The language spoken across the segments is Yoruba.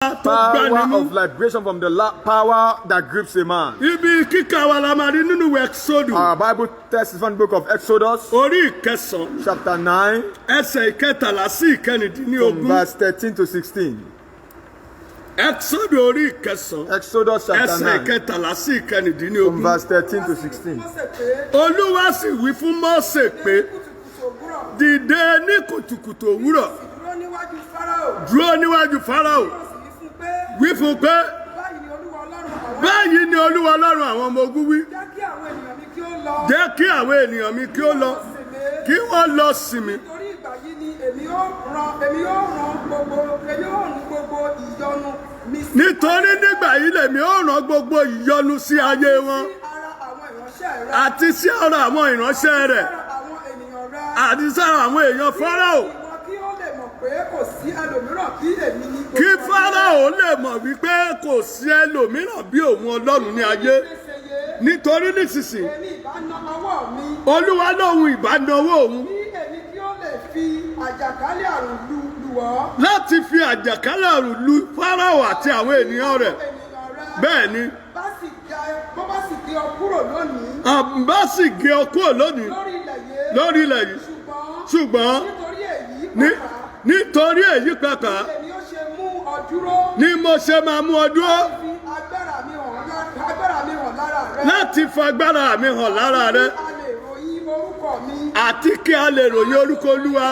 Power of liberation from the power that grips a man. Our Bible text is from the book of Exodus, chapter 9, from verse 13 to 16. Exodus chapter 9, from verse 13 to 16. Olúwa sì wí fún Mósè pé, dìde ní kùtùkùtù òwúrọ̀, dúró níwájú Fáráò, wí fún pé, báyìí ni Olúwa Ọlọ́run àwọn ọmọ ogun wí, jẹ́ kí àwọn ènìyàn mi kí ó lọ, kí wọ́n lọ sìn mí. Nítorí nígbà yìí lèmi ó rán gbogbo ìyọnu sí ayé wọn àti sí ara àwọn ìránṣẹ́ rẹ̀ àti sí ara àwọn èèyàn Fáráò. Kí Fáráò lè mọ̀ wípé kò sí ẹlòmíràn bí òun Ọlọ́run ní ayé. Nítorí nísinsìnyí Olúwa lóhun ìbánáwó òun láti fi àjàkálẹ̀ àrùn lu Fáráò àti àwọn ènìyàn rẹ̀. Bẹ́ẹ̀ ni bá sì gé ọ kúrò lónìí lórí ilẹ̀ yìí, ṣùgbọ́n nítorí èyí pàápàá ni mo ṣe máa mú ọ dúró láti fagbára mi hàn lára rẹ àti kí a lè ròyìn orúkọ Olúwa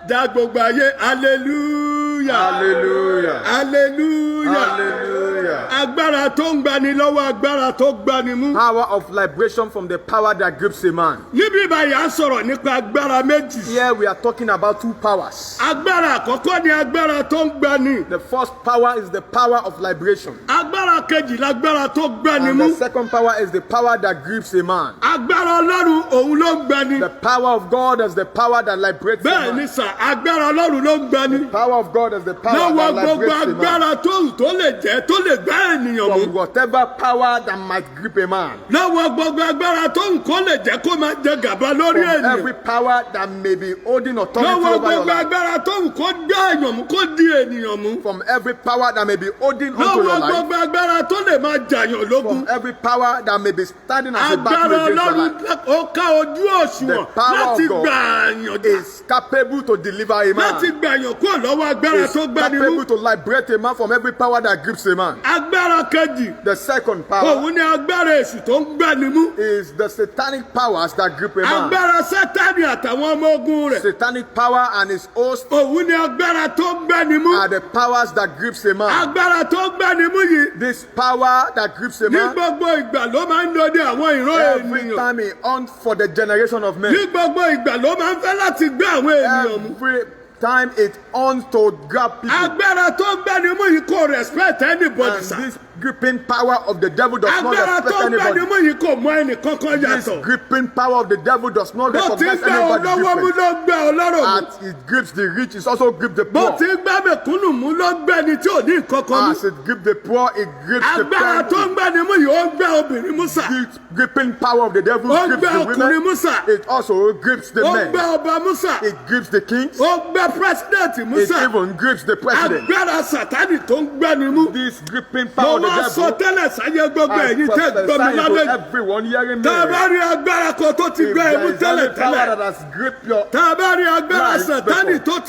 dá gbogbo ayé. Hallelujah. Hallelujah. Hallelujah. Hallelujah. Agbára tó ń gbani lọ́wọ́ agbára tó gbani mú. Power of liberation from the power that grips a man. Níbí báyìí à ń sọ̀rọ̀ nípa agbára méjì. Here we are talking about two powers. Agbára àkọ́kọ́ ni agbára tó ń gbani. The first power is the power of liberation. Agbára kejì lágbára tó gbani And mú. the second power is the power that grips a man. Agbára Ọlọ́run òun ló ń gbani. The power of God is the power that liberates a Bẹ́ẹ̀ man. ni sà, agbára Ọlọ́run ló ń gbani. The power of God is the power Lọ́wọ́ that gbogbo liberates a man. agbára tó lè jẹ́ tó lè gbá ènìyàn From mú. whatever power that might grip a man. Lọ́wọ́ gbogbo agbára tó lè jẹ́ kó máa jẹ gàba lórí From ènìyàn. every power that may be holding authority Lọ́wọ́ over your gbogbo life. agbára kó gbá èèyàn mú kó di ènìyàn mú. From every power that may be holding onto Lọ́wọ́ your life. gbogbo agbára tó lè máa jàyàn lógun. From every power that may be standing as a battle Agbára against your Ọlọ́run life. ó ká ojú òṣùwọ̀n The power láti of God gbà àyàn jà. is capable to deliver a man. Láti gbà àyàn kúrò lọ́wọ́ agbára Is tó gbani mú. capable to liberate a man from every power that grips a man. Agbára kejì The second power òun ni agbára èṣù tó ń gbani mú. is the satanic powers that grip a man. Agbára Sátánì àtàwọn ọmọ ogun rẹ̀. Satanic power and his host Òun ni agbára tó ń gbani mú. are the powers that grips a man. Agbára tó ń gbani mú yìí This power that grips a ní man, gbogbo ìgbà ló máa ń dọdẹ àwọn ìran every ènìyàn. time he hunts for the generation of men. Ní gbogbo ìgbà ló máa ń fẹ́ láti gbé àwọn ènìyàn mú. Every time it hunts to grab people. Agbára tó ń gbani mú yìí kò respect anybody And sir. this gripping power of the devil does not Agbára respect tó ń gbani anybody. mú yìí kò mọ ẹnì kankan This yàtọ̀. gripping power of the devil does not Bó ti ń recognize gbá anybody olówó mú different. ló gbá ọlọ́rọ̀ mú. As it grips the rich, it also grips the Bó poor. ti ń gbá mẹ̀kúnnù mú ló gbá ẹni tí ò ní nǹkankan mú. As it grips the poor, it grips the Agbára tó ń poor. gbani mú yìí ó ń gbá obìnrin mú sà. This gripping power of the devil Ó ń grips gbá the ọkùnrin women. mú sà. It also grips the Ó ń men. gbá ọba mú sà. It grips the kings. Ó ń gbá pírẹsidẹ̀ntì mú It sà. even grips the president. Agbára Sátánì tó ń gbani mú. This gripping Mo power of máa the sọ devil, tẹ́lẹ̀ sáyé gbogbo I ẹ̀yin tẹ́ gbọ́ mi prophesy lálẹ́ to yìí. everyone hearing me. Tá a bá rí agbára kan tó ti If gbé there ẹ̀mú is tẹ́lẹ̀ any power tẹ́lẹ̀. that has gripped your Tá a bá rí agbára life Sátánì before.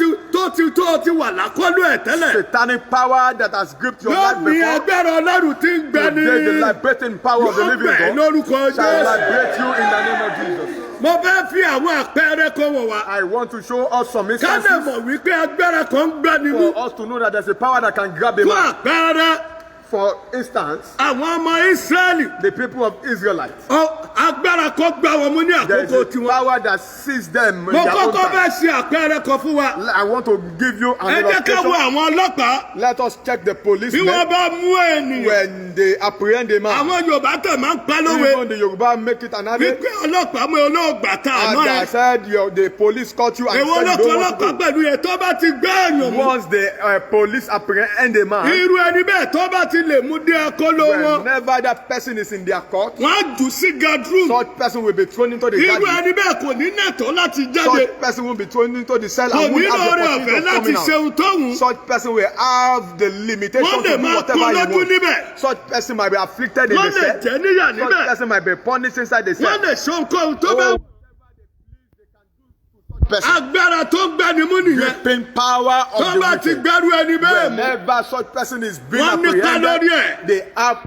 tó ti wà lákọ́lù ẹ̀ tẹ́lẹ̀. satanic power that has gripped your life Lónìí before, agbára Ọlọ́run ti ń gbani. today the liberating power of the Yóò living bẹ̀ God lórúkọ shall Jésù. liberate you in the name of Jesus. Mo fẹ́ fi àwọn àpẹẹrẹ kan wọ̀ wá. I want to show us some Ká lè instances mọ̀ wípé agbára kan ń gbani mú. for us to know that there's a power that can grab a Fún man. àpẹẹrẹ For instance, àwọn ọmọ Ísírẹ́lì. the people of Israelites. Agbára kan gbá wọn mú ní There is àkókò a tiwọn. power that sees them in Mo their own kọ́kọ́ time. fẹ́ ṣe àpẹẹrẹ kan fún wa. I want to give you an Ẹ jẹ́ ká wo illustration. àwọn ọlọ́pàá Let us check the bí wọ́n policemen bá mú ènìyàn. when they apprehend a man. Àwọn Yorùbá tẹ̀ máa ń pa lówe Even the Yoruba make it an adage. wípé ọlọ́pàá mú olóògbà tá àná And I ẹ̀. said the police caught you and Èwo said ló you kọ don't want ọlọ́pàá to go. pẹ̀lú yẹn tó bá ti gbé èèyàn mú. Once the police apprehend a man, Irú ẹni bẹ́ẹ̀ tó bá ti lè mú dé akóló wọn. whenever that person is in their court, Wọ́n á jù sí gadru room. Such person will be thrown into the Irú garden. ẹni bẹ́ẹ̀ kò ní nẹ̀tọ́ láti jáde. Such person will be thrown into the cell Kò and ní won't have the lóore opportunity ọ̀fẹ́ of láti coming ṣe out. ohun tó wù. Such person will have the limitation Wọ́n to lè do máa whatever kún he lójú wants. níbẹ̀. Such person might be afflicted in Wọ́n the lè cell. jẹ́ níyà Such níbẹ̀. person might be punished inside the Wọ́n cell. lè ṣe ohunkóhun tó bá Person. agbára tó ń gbẹ́ni mú nìyẹn. Gripping power of Tó the bá ti wicked. gbẹ́rú ẹni bẹ́ẹ̀ mú. Whenever such person is being Wọ́n ní ká lórí apprehended, ẹ̀. they have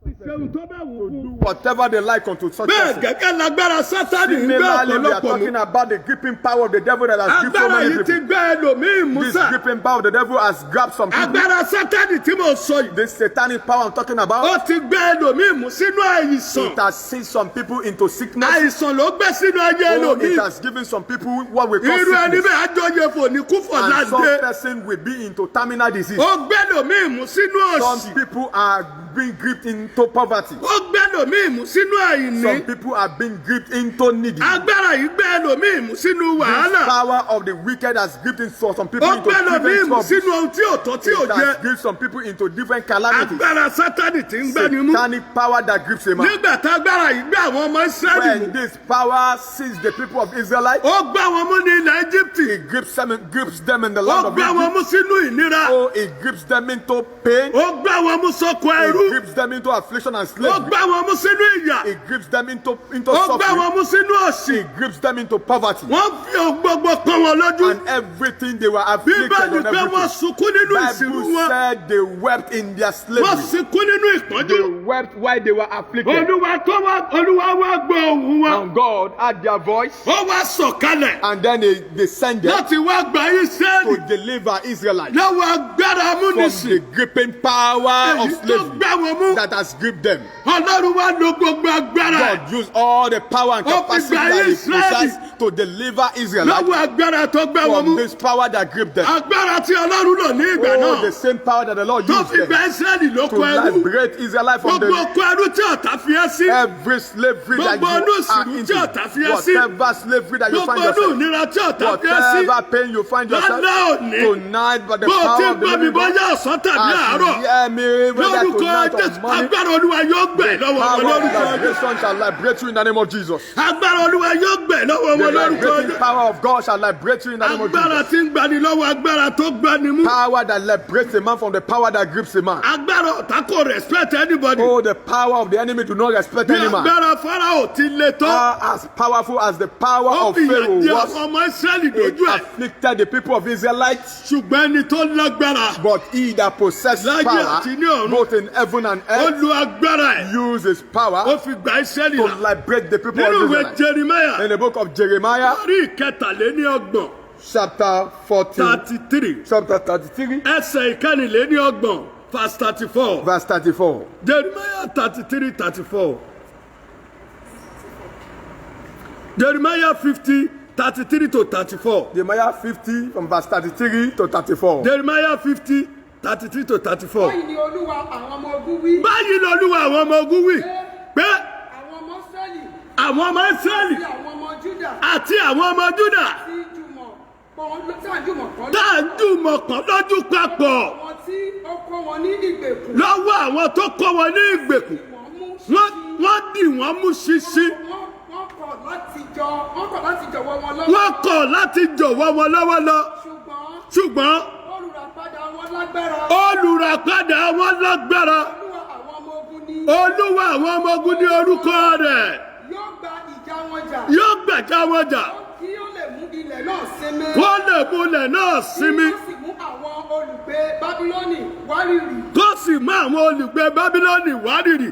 Ṣe ohun tó bá wù ú. whatever they like unto such Bẹ́ẹ̀ person. gẹ́gẹ́ lágbára Sátánì ń gbé Similarly, we are ọ̀pọ̀lọpọ̀ mú. talking about the gripping power of the devil that has gripped so Agbára many yìí ti people. gbé ẹlòmíì mú This sá. gripping power of the devil has grabbed some people. Agbára Sátánì tí mo sọ yìí. This satanic power I'm talking Ó about, ti gbé ẹlòmíì mú sínú àìsàn. it has seen some people into sickness. Àìsàn ló gbé sínú ayé Oh, it ẹlòmíì. has given some people what we call Irú ẹni sickness. bẹ́ẹ̀ àjọyè fò ní kú fọ̀ And some ládé. person will be into terminal disease. Ó gbé ẹlòmíì mú sínú Some òṣì. people are being gripped into poverty. Ó gbé ẹlòmíì mú sínú àìní. Some people are being gripped into needy. Agbára yìí gbé ẹlòmíì mú sínú This wàhálà. power of the wicked has gripped in for some people Ó into gbé ẹlòmíì different mú troubles. sínú ohun tí ò tọ́ tí ò It has jẹ́. gripped some people into different calamities. Agbára Sátánì tí ń gbẹ́ni mú. Satanic power that grips a man. Nígbà tá agbára yìí gbé àwọn ọmọ Ísírẹ́lì mú. When this power sees the people of Israelites, Ó gbá wọn mú ní ilẹ̀ Íjíbítì. it grips them in the Ó land of gbá wọn Egypt. mú sínú ìnira. Oh, it grips them into pain. Ó gbá wọn mú sóko It ẹrú. grips them into affliction and Ó slavery. gbá wọn mú sínú ìyà. It grips them into Ó gbá suffering. wọn mú sínú òṣì. It grips them into poverty. Wọ́n fi ohun gbogbo pọ́n wọn lójú. And everything they were afflicted Bíbélì on pé wọ́n everything. sunkún nínú ìsìnkú Bible wọn. said they wept in their Wọ́n slavery. sunkún nínú ìpọ́njú. They wept while they were afflicted. Olúwa wá gbọ́ ohùn wọn. And God had their voice. Ó wá sọ̀kalẹ̀ And then they descended láti wá gba Ísírẹ́lì to deliver Israelites lọ́wọ́ agbára from amúnisìn. the gripping power of Èyí tó slavery gbá wọn mú. that has gripped them. Ọlọ́run wá lo gbogbo agbára ẹ̀ God used all the power and Ó fi capacity gba that He Ísírẹ́lì possessed to deliver Israelites lọ́wọ́ agbára tó gbá wọn from mú. this power that gripped them. Agbára tí Ọlọ́run lò ní ìgbà Oh, náà the same power that the Lord tó used fi gba them Ísírẹ́lì to lóko ẹrú. liberate Israelites from Gbogbo the oko ẹrú tí ọ̀tá fi ẹ́ sí. every slavery that Gbogbo you inú are ìsìnkú tí ọ̀tá fi ẹ́ sí. into, whatever slavery that you Gbogbo find inú yourself, ìnira tí ọ̀tá fi ẹ́ sí. whatever pain you find yourself Lálẹ́ òní. tonight, by the Bó o ti power ń of the gbọ́ mi living God, bóyá ọ̀sán tàbí as àárọ̀. you hear me, whether Lórúkọ tonight or Jésù, morning, agbára Olúwa yóò gbẹ̀ lọ́wọ́ wọn power of lórúkọ Jésù. liberation shall liberate you in the name of Jesus. Agbára Olúwa yóò gbẹ̀ lọ́wọ́ The wọn lórúkọ liberating Jésù. power of God shall liberate you in the name of Agbára Jesus. tí ń gbani lọ́wọ́ agbára tó gbani mú. Power that liberates a man from the power that grips a man. Agbára ọ̀tá kò respect anybody. Oh, the power of the enemy do not respect Bí any man. agbára Fáráò ti le tó. As powerful as the power Ó of fi Pharaoh ìyà jẹ was, àwọn ọmọ Ísírẹ́lì it lójú ẹ̀. afflicted the people of Israelites. Ṣùgbọ́n ẹni tó lágbára. But he that possessed Láyé power, àti ní ọ̀run. both in heaven and Ó earth, lu agbára ẹ̀. uses Ó power fi gba Ísírẹ́lì to là. liberate the people Nínú of ìwé Israel. Jeremáyà. In the book of Jeremiah, Orí ìkẹtàléníọgbọ̀n. chapter 14, 33. chapter 33, Ẹsẹ̀ ìkẹrìnléníọgbọ̀n. Verse 34. verse 34. Jeremiah 33, 34. Jeremiah 50, 33 to 34. Jeremiah 50 from verse 33 to 34. Jeremiah 50, 33 to 34. Báyìí ni Olúwa àwọn ọmọ ogun wí. Báyìí lolúwa àwọn ọmọ ogun wí pé Àwọn ọmọ Ísírẹ́lì àwọn ọmọ Ísírẹ́lì àti àwọn ọmọ Júdà àti àwọn ọmọ Júdà tí jùmọ̀ pọ̀ tá à ń jùmọ̀ pọ̀ lójú papọ̀ àwọn tí ó kó wọn ní ìgbèkùn. lọ́wọ́ àwọn tó kó wọn ní ìgbèkùn. Wọ́n mú Wọ́n dì wọ́n mú ṣinṣin. wọ́n kọ̀ láti jọ̀wọ́ wọn lọ́wọ́. Wọ́n kọ̀ láti jọ̀wọ́ wọn lọ́wọ́ lọ. Ṣùgbọ́n olùràpadà wọn lágbára. olùràpadà wọn lágbára. Olúwa àwọn ọmọ ogun ní orúkọ rẹ̀. Yóò gba ìjà wọn jà. Yóò gbàjà wọn jà. Kí ó lè mú ilẹ̀ náà sinmi. Kó lè mú ilẹ̀ náà sinmi. Kí ó sì mú àwọn olùgbé Bábílónì wárìrì. Kó sì mú àwọn olùgbé Bábílónì wárìrì.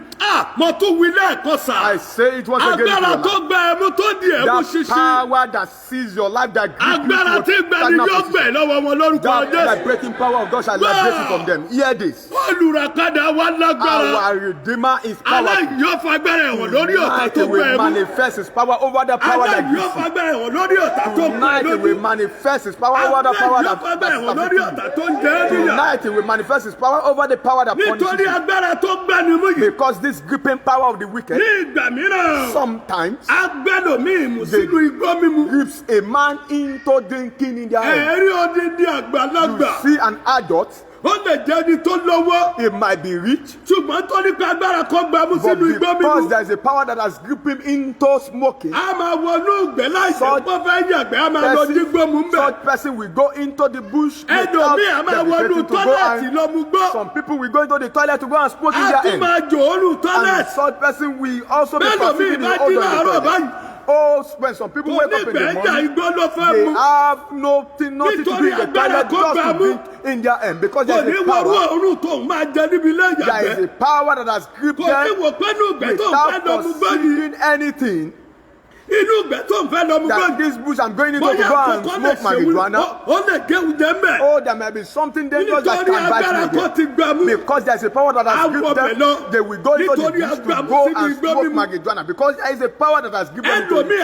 Mo tún wí lẹ́ẹ̀kan sà. I say it once again. Agbára tó gba ẹmu tó di ẹmu that ṣinṣin. power that sees your life, that grips you Agbára tí gbẹ̀ni yóò gbẹ̀ lọ́wọ́ wọn lórúkọ that Jésù. liberating power of God shall liberate you from them. Hear this. Olùràpadà wa lágbára. Our Redeemer is powerful. Aláìní yóò fagbára ẹ̀wọ̀n lórí ọ̀tá Tonight tó he gba will ẹmu. manifest his power over the power that Aláìní grips yóò you. fagbára ẹ̀wọ̀n lórí ọ̀tá tó gba Tonight he will ẹmu. manifest his power over the power Aláìní yóò fagbára ẹ̀wọ̀n lórí that ọ̀tá tó ń jẹ́ níyà. Tonight he will manifest his power over the power that punishes Nítorí you. agbára tó gbẹ́ni mú yìí. Because this gripping power of the wicked Ní ìgbà mìíràn. sometimes Agbẹ́lòmíì mú sínú igbó mímu. grips a man into drinking in their head. Ẹ̀rí odindi àgbàlagbà. You see an adult ó lè jẹ́ ẹni tó lówó. He might be rich. ṣùgbọ́n tó ní pé agbára kan gbà mú But sínú igbó because mímu. there is a power that has gripped him into smoking, a máa wọnú ìgbẹ́ láìsí pé fẹ́ yàgbẹ́ a máa lọ dígbò mú bẹ̀. such person will go into the bush without ẹlòmíì a máa wọnú dedicating to go tọ́lẹ̀tì and lọ mú gbọ́. some people will go into the toilet to go and smoke in a their tún end. máa jò oorun And tọ́lẹ̀tì. such person will also be bẹ́ẹ̀ lòmíì perceiving bá the dín odor in láàárọ̀ the toilet. báyìí. Oh, when some people wake up in the onígbẹ̀ẹ́jà morning, igbó ló fẹ́ they mu. have nothing to do Nítorí in the agbára toilet, kó just gbà to mú. drink in their end. Because kò there ní is a wọ́rú power. òórùn tó ń máa jẹ níbi ilé There is ìyàgbẹ́. a power that has gripped kò ní them wò pé inú ìgbẹ́ tó ń fẹ́ without lọ mú gbọ́ yìí. perceiving anything. inú ìgbẹ́ tó ń fẹ́ lọ mú gbọ́ That yìí. this bush I'm going into to bóyá go and àkọ́kọ́ lè smoke ṣe wúlò marijuana. ó lè gé oúnjẹ mẹ́. Oh, there might be something dangerous that nítorí can bite agbára me kan again. ti gbà mú. Because there's a power that has Awọ gripped bẹ̀ lọ. them, they will go into the Nítorí bush to agbára go sínú and igbó smoke mímu. marijuana. Because there is a power that has gripped them. Into ẹlòmíì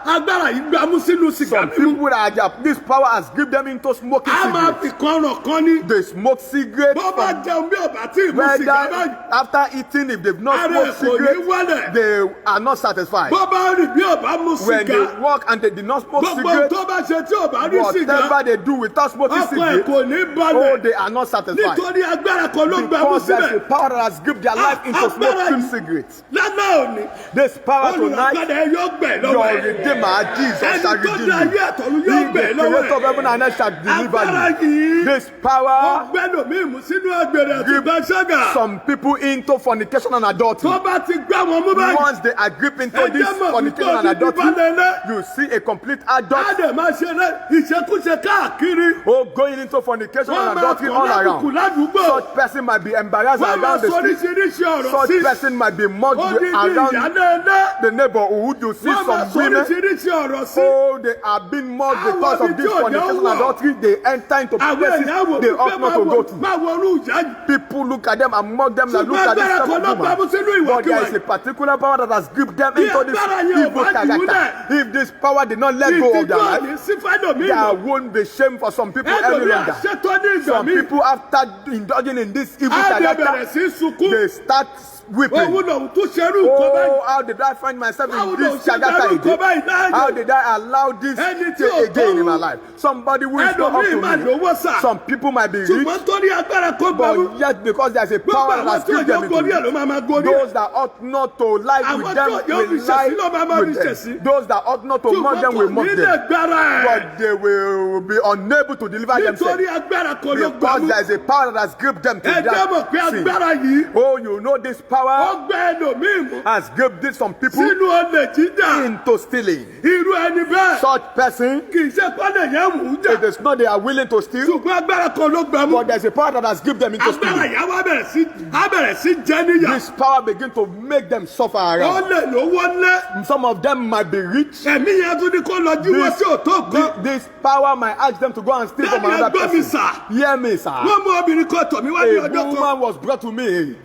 agbára yìí gbà mú sínú sìgá some mímu. people that are, this power has gripped them into smoking a máa cigarettes. fi kọ́ràn kan ní. They smoke cigarettes. bó bá jẹun bí ọ̀bá tí ì mú sìgá Whether báyìí. after eating, if they've not Ara smoked ẹ̀ kò ní cigarettes, wálẹ̀. they are not satisfied. bó bá rìn bí ọ̀bá mú When they sìgá. walk and they did not smoke gbogbo cigarettes, tó bá ṣe tí ọ̀bá rí sìgá. whatever they do without smoking ọkọ ẹ̀ cigarettes, kò ní oh, balẹ̀. they are not satisfied. nítorí agbára kan ló gbà mú Because there's a síbẹ̀. power that has gripped their life into agbára smoking yìí. cigarettes. lálẹ́ òní. This power tonight, olùràpadà ẹ yóò gbẹ̀ lọ́wọ́ your ẹ̀. Redeemer, Jesus, ẹni shall tó redeem dá ayé you. àtọ̀run He, yóò the gbẹ̀ lọ́wọ́ creator of ẹ̀. heaven and earth, shall deliver agbára you. yìí. This power ọgbẹ́ni mi mú sínú agbèrè àti ìbáṣágà. some people into fornication and adultery. tó bá ti gbá wọn mú báyìí. Once they are gripped into ẹ this jẹ́ mọ̀ fornication and wípé adultery, odidi you see a complete á adult, dẹ̀ máa ṣe ìṣekúṣe káàkiri. oh, going into fornication wọ́n and máa adultery kọ̀ all lábùkù around. ládùúgbò. Such person might be embarrassed wọ́n máa around the sọ street. oríṣiríṣi ọ̀rọ̀ Such sí. person might be mocked odidi around ìyáléélé. the neighborhood. You see wọ́n máa some sọ women, oríṣiríṣi ọ̀rọ̀ sí. oh, they are being mocked because of this fornication and adultery. They enter into àwọn places èèyàn wò they wípé ought not to go to. máa wọnú ìyá yìí. People look at them and mock them and look ṣùgbọ́n at this agbára type kan ló of gbà mú woman. sínú But there ìwàkiwà is a yìí. particular power that has gripped them Bí into this agbára yẹn ò evil bá character. jùlẹ̀. If this power did not let go of their ìtìjú life, òní sí fẹ́lòmíì there mọ̀. won't be shame for some people any ẹlòmíì longer. àṣetọ́ ní ìgbà Some míì. people, after indulging in this evil á dẹ̀ bẹ̀rẹ̀ character, sí sunkún. they start òun weeping. lòun tún ṣerú nǹkan báyìí. Oh, how did I find myself Báwo in lòun this ṣe character ṣerú nǹkan again? báyìí láàyè. How did I allow this Ẹni tí ò again in my tó life? Somebody who is not up ẹlòmíì máa to me. lówó sà. Some people might be rich, ṣùgbọ́n torí agbára kan gbà mú. but yet because there's a gbogbo power that àwọn has tí gripped òjò them gorí ẹ̀ into ló máa máa gorí ẹ̀. those that ought not to lie Àwọn with tí them òjò will fi ṣẹ̀sín ló máa máa lie fi with them. ṣẹ̀sín. Those that ought not to mock ṣùgbọ́n them kò will mock ní lè them. gbára ẹ̀. But they will be unable to deliver themselves nítorí agbára kan ló gbà because mú. there is a power that has gripped them to ẹ jẹ́ mọ̀ pé that sin. agbára yìí Oh, you know this ó power gbé ẹlòmíì mú has gripped this some people sínú olè jíjà. into stealing. irú ẹni bẹ́ẹ̀ Such person, kì í ṣe pọ́nlẹ̀ yẹn mú it jà. is not they are willing to steal, ṣùgbọ́n agbára kan ló gbà mú. but there's a power that has gripped them into agbára stealing. yẹn wá bẹ̀rẹ̀ sí jẹ́ níyà. This power begin to make them suffer ó around. lè lówó lé. Some of them might be rich. ẹ̀mí yẹn tún ní kó lọ jíwọ́ sí òtó kan. This power might ask them to go and steal from Daddy, another ẹgbẹ́ mi person. sà. Hear me, sir. wọ́n mú obìnrin kan tọ̀ mí wá ní A ọjọ́ kan. woman was brought to me.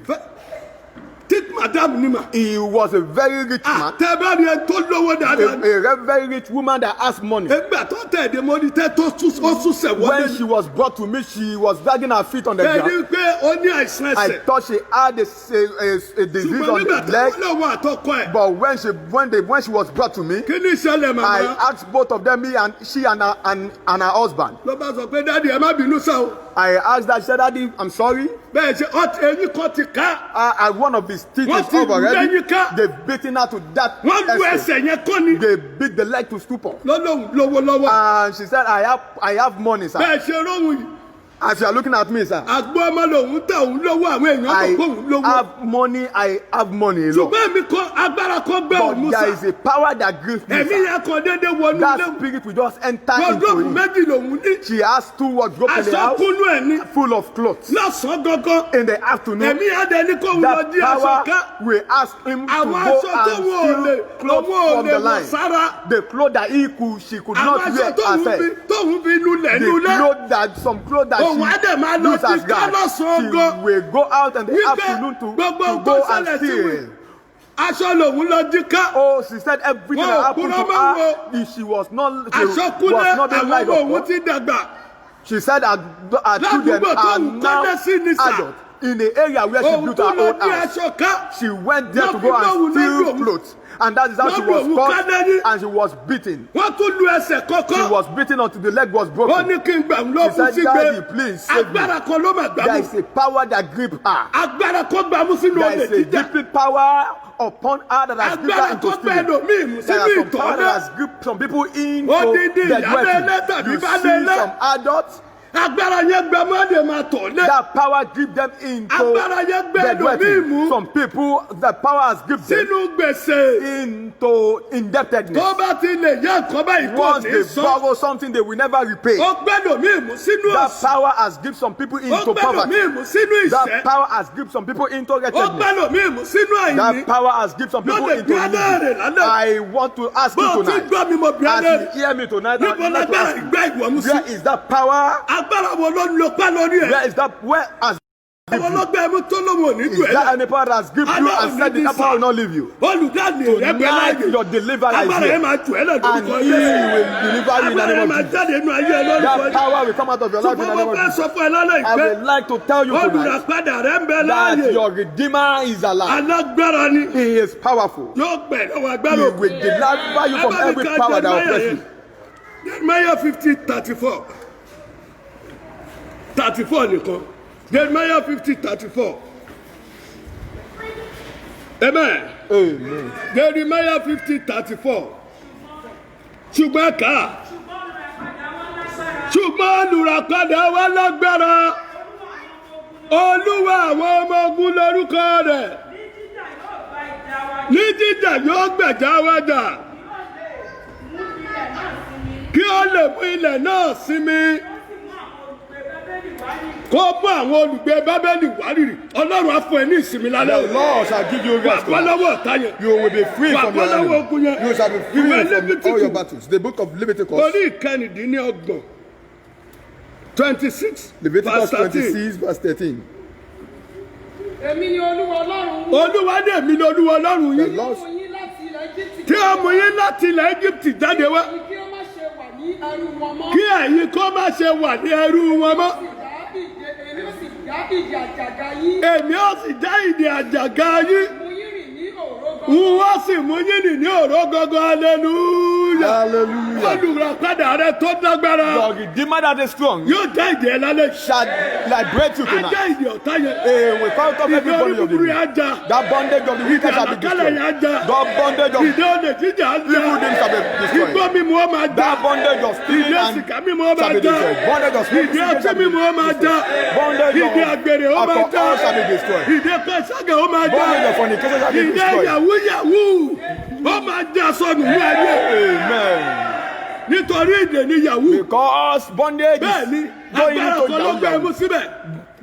tí madam ní mà. He was a very rich man. àtẹ̀bá ni ẹ tó lówó dáadáa. A very rich woman that has money. ẹgbẹ́ tó tẹ̀dé mo ní tẹ́ tó ó sún sẹ̀wọ́n When she was brought to me, she was dragging her feet on the ẹni ground. pé ó ní àìsàn I ẹsẹ̀. thought she had a disease ṣùgbọ́n on nígbà the tí leg. wọ́n lọ́wọ́ àtọkọ ẹ̀. But when she was brought to me, kí ni ìṣẹ̀lẹ̀ I màmá. asked both of them, she and her husband. ló bá sọ pé dáàdi ẹ má bínú sá o. I asked her, she said, Daddy, I'm sorry. bẹ́ẹ̀ ṣe eyín kan ti ká. One of his teeth Wọ́n is ti off already. lẹ́yìn ká. They've beaten her to that wọ́n lu extent. ẹsẹ̀ yẹn kọ́ ni. They beat the leg to stupor. lọ́lọ́hùn lówó lọ́wọ́. And she said, I have money, sir. bẹ́ẹ̀ ṣe róhùn yìí. As you are looking at me, sir, àgbo ọmọ lòun tẹ òun lówó àwọn èèyàn tó kóhun lówó. I have money alone. ṣùgbọ́n èmi kan agbára kan gbé òun But there musa. is a power that grips me, ẹ̀mí sir. yẹn kan déédéé wọnú That ilé. spirit will just enter wọ́dúrópù into it. méjì lòun ní. She has 2 wardrobes in the aṣọ house kúnú ẹ̀ ní. full of clothes. lọ́sàn-án gangan. In the afternoon, ẹ̀mí yẹn dẹ̀ ní kóhun lọ that jí aṣọ power ká. will ask him to àwọn go aṣọ tó and wọ́n ò lè steal clothes lọ́wọ́ ò from lè the wọ̀ line. sára. The clothes that she could àwọn not aṣọ wear herself. tóhun fi nulẹ̀ The nulẹ̀. some clothes that òun á dẹ̀ máa she lọ used as sí guard. kálọ̀sán She gan. will go out in the wípé afternoon to gbogbo go nǹkan and ṣẹlẹ̀ sí mi. steal. aṣọ lòun lọ jí ká. Oh, she said everything Wọ́n that ò happened to kúrò máa her, she was not aṣọ being kúnlẹ̀ lied àwọn ọmọ òun upon. ti dàgbà. She said her children ládùúgbò tó are ń now kọ́lé sí ní sà. adult. in the area where she òun built tó her lọ own ní house. aṣọ ká. She went there to Wọ́n go fi lóhùn and steal lójú òun. clothes. And that is how she Wọ́n was fi òun caught kádẹ́rí. and she was beaten. wọ́n tún lu ẹsẹ̀ She kọ́kọ́. was beaten until the leg was ó broken. ní kí n gbà ń lọ She fún said, sígbé. Daddy, please save me. agbára kan ló mà gbà There mú. is a power that gripped her. agbára kan gbà mú sínú There olè is a jíjà. deep power upon her that has gripped her agbára into kan gbà stealing. ẹlòmíì mú There sínú are some power ìtọ́lẹ̀. that has gripped some people into Odidi dead ìyá lẹ́lẹ́ wedding. tàbí You bá see lẹ́lẹ́. some adults, agbára yẹn gbà mọ́dé máa tọ̀ lẹ́. that power gripped them into agbára yẹn gbà dead ẹlòmíì wedding. mú Some people, the power has gripped them sínú gbèsè. into indebtedness. tó bá ti lè yá nǹkan báyìí kò Once ní they sọ. borrow something, they will never repay. ó gbẹ́lòmíì mú sínú That ọ̀sán. power has gripped some people ó into poverty. gbẹ́lòmíì mú sínú That ìṣẹ́. power has gripped some people into ó wretchedness. gbẹ́lòmíì mú sínú àìní. That power has gripped some people Lóde into bí aláàrẹ̀ need. lálẹ́. I want to ask bó you o ti tonight, gbọ́ mi mo bí as alẹ́. you hear me tonight, I níbo would like to lágbára ask you, ìgbà ìwọ̀ mú sí. where is that power? agbára wo ló ń lo pá lórí ẹ̀. Where is that? Where has àwọn ọlọ́gbẹ́ ẹmu tó lóun ò ní is dùn ẹ̀ that lẹ́. any power that has gripped you Allah and said will that power will not leave you? olùdáni rẹ̀ bẹ́ẹ̀ Tonight, láàyè. your deliverer is agbára yẹn here, máa tù ẹ́ lẹ̀ and lórúkọ he Jésù. will deliver you in the agbára yẹn name máa of Jesus. jáde nínú ayé ẹ lórúkọ That Jésù. power will come out of your life in the ṣùgbọ́n name mo of fẹ́ Jesus. sọ fún ẹ lálẹ́ I ìpẹ́. would like to tell you tonight olùràpadà rẹ̀ ń bẹ that láàyè. your Redeemer is alive. alágbára ni. He is powerful. yóò gbẹ̀ lọ́wọ́ He agbára òkú. will deliver you from every power that oppresses you. Jeremiah 50:34 nìkan. Jeremiah 50:34. Amen. Amen. Jeremiah 50:34. ṣùgbọ́n ká. ṣùgbọ́n olùràpadà wà lágbára. Olúwa àwọn ọmọ ogun lórúkọ rẹ̀. ní jíjà yóò gbẹ̀jà wa jà. kí ó lè mú ilẹ̀ náà sinmi. kó mú àwọn olùgbé bábélì wárìrì. ọlọ́run á fún ẹ ní ìsinmi lálẹ́ The Lord shall give you rest. wà lọ́wọ́ ọ̀tá yẹn. You will be free wà from your lọ́wọ́ ogun enemy. yẹn. You shall be Ìwé free from all your Leviticus battles. The book of Leviticus. orí ìkẹrìndínlọ́gbọ̀n 26 Leviticus verse 13. 26 verse 13. èmi ni olúwa ọlọ́run. olúwa ní èmi lolúwa ọlọ́run The yín. Lord mú yín láti ilẹ̀ Íjíbítì. tí ó mú yín láti ilẹ̀ Egypt jáde wá. kí ó má ṣe wà ní ẹrú wọn mọ́. kí ẹ̀yin kó má ṣe wà ní ẹrú wọn mọ́. èmi ó sì dá ìdè àjàgà yín. èmi ó sì dá ìdè àjàgà yín. mú yín rìn ní òró n ó sì mú yín rìn ní òró gangan hallelujah. Hallelujah. olùràpadà rẹ tó dágbára. Your Redeemer that is strong yóò dá ìdè ẹ lálẹ́. shall liberate you ajá tonight. ìdè ọ̀tá yẹn. He will count off ìdè every orí bondage of the búburú yẹn wicked. á já. That bondage of the wicked shall be àkàlẹ̀ yẹn destroyed. á já. That bondage of ìdè olè jíjà á já. evil things shall be destroyed. igbó mímu ó máa já. That bondage of stealing ìdè and sìkà mímu ó shall máa be já. destroyed. Bondage of smoking ìdè ọtí shall be mímu ó máa já. destroyed. Bondage ìdè àgbèrè ó of máa já. alcohol shall be destroyed. ìdè pẹ̀sàgà ó máa já. Bondage of fornication shall be ìdè destroyed. yahoo yahoo ó máa já sọnù ní ayé. Amen. nítorí ìdè ní yahoo. Because bondage bẹ́ẹ̀ ni is going agbára into kan ló gbé ẹmu down. síbẹ̀.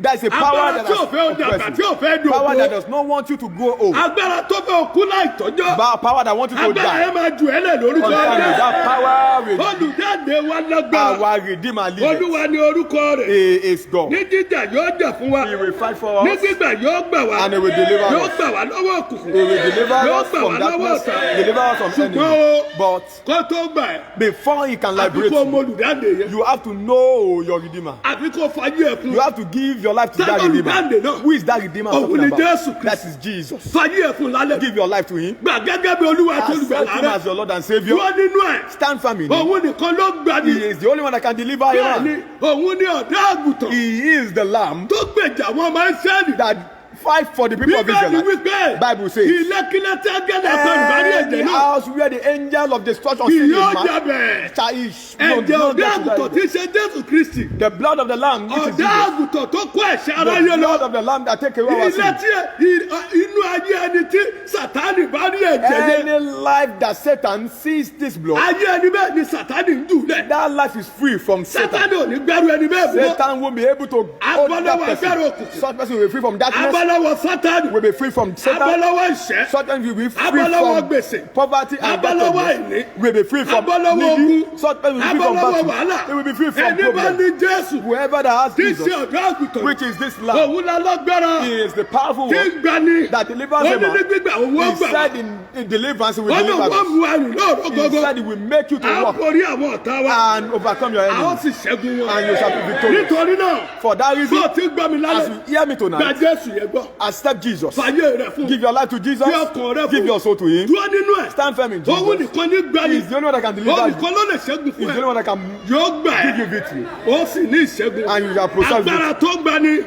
There is a power agbára that tí ò fẹ́ ó dàgbà has tí ò fẹ́ dùn power that ògbó. does not want you to grow old. agbára tó fẹ́ òkú láì tọ́jọ́. Power that wants you to agbára die. yẹn máa jù ẹ́ lẹ̀ lórúkọ Understand me? Jésù. That power will olùjáde wa lágbára. our Redeemer lives. olúwa ni orúkọ rẹ̀. He is God. ní jíjà yóò jà fún wa. He will fight for ní us. gbígbà yóò gbà wá. And he will deliver yóò us. gbà wá lọ́wọ́ òkùnkùn. He will deliver yóò us gbà from wá lọ́wọ́ darkness, ọ̀tá. deliver us from ṣùgbọ́n enemy. o But kó tó gbà ẹ́. before he can àfi liberate kó you, mọ olùdáǹdè yẹn. you have to know your Redeemer. àfi kó fàyè ẹ̀ fún. You have to give your life to that Tell Redeemer. olùdáǹdè náà. Who is that Redeemer I'm Òun talking ni about? Jésù Kristi. That is Jesus. fàyè ẹ̀ fún lálẹ́. Give your life to him. gbà gẹ́gẹ́ bí olúwa tó Accept lùgbàlà him rẹ̀. as your Lord and Savior. dúró nínú ẹ̀. Stand firm in him. òun nìkan ló gbà ní. He is the only one that can deliver a bẹ́ẹ̀ ni man. òun ni ọ̀dọ́ àgùntàn. He is the Lamb tó gbèjà wọn máa ń sẹ́ẹ̀lì. that fight for the people of bíbélì Israel. wípé Bible says, ilé-kílé tí agẹ́dẹ́ kan ìbárí the ẹ̀jẹ̀ náà. house where the angel of destruction kì sits yóò is man. jabẹ̀. Shall he ẹ̀jẹ̀ ọ̀dọ́ àgùntàn tí í ṣe Jésù Kristi. The blood of the Lamb, which is ọ̀dọ́ Jesus. àgùntàn tó kó ẹ̀ṣẹ̀ The aráyé blood lọ. of the Lamb that take away our ilé sin. tí inú ayé ẹni tí Sátánì bá rí ẹ̀jẹ̀ yẹn. Any life that Satan sees this blood, ayé ẹni bẹ́ẹ̀ ni Sátánì ń dùn lẹ̀. that life is free from Satan. Sátánì ò ní gbẹ́rù ẹni bẹ́ẹ̀ mọ́. Satan won't be able to hold that Abọ́lọ́wọ́ agbára person. òkùnkùn. Such person will be free from darkness. abọ́lọ́wọ́ abọ́lọ́wọ́ Sátánì. will be free from Satan. Abọ́lọ́wọ́ ìṣẹ́. Satan will be free Abọ́lọ́wọ́ from gbèsè. poverty and Abọ́lọ́wọ́ debt. ìní. Will be free from Abọ́lọ́wọ́ needy. ogun. Satan will be free from Abọ́lọ́wọ́ battle. wàhálà. He will be free from Ẹni bá problem. ní Jésù. Whoever that has Tí Jesus, ṣe ọ̀dọ́ àgùntàn. which is this lamb, Òun la lọ́gbára. he is the powerful Tí one ń gbani. that delivers Ó a ní ní man. gbígbà òun ó He gbà. said in deliverance, he will Ó ní deliver wọ́n us. mú àrùn lọ́rọ̀ He gọ́gọ́. said he will make you À to ń walk borí àwọn ọ̀tá wa. and overcome your A ó enemies, sì ṣẹ́gun wọn. and you shall be victorious. Nítorí náà, For that bí reason, o ti gbọ́ mi as lálẹ́, you hear me gba tonight, Jésù yẹn gbọ́. accept Jesus. Fàyè rẹ̀ fún. Give your life to Jesus. Fi ọkàn rẹ Give fún. your soul to Him. Dúró nínú ẹ̀. Stand firm in Òun Jesus. nìkan ní gbani. He is the only one that can Òun deliver you. nìkan ló lè ṣẹ́gun He fún is the only ẹ. one that can Yóò gbà give you ẹ́. victory. Ó sì ní ìṣẹ́gun. And you shall possess Agbára tó gbani.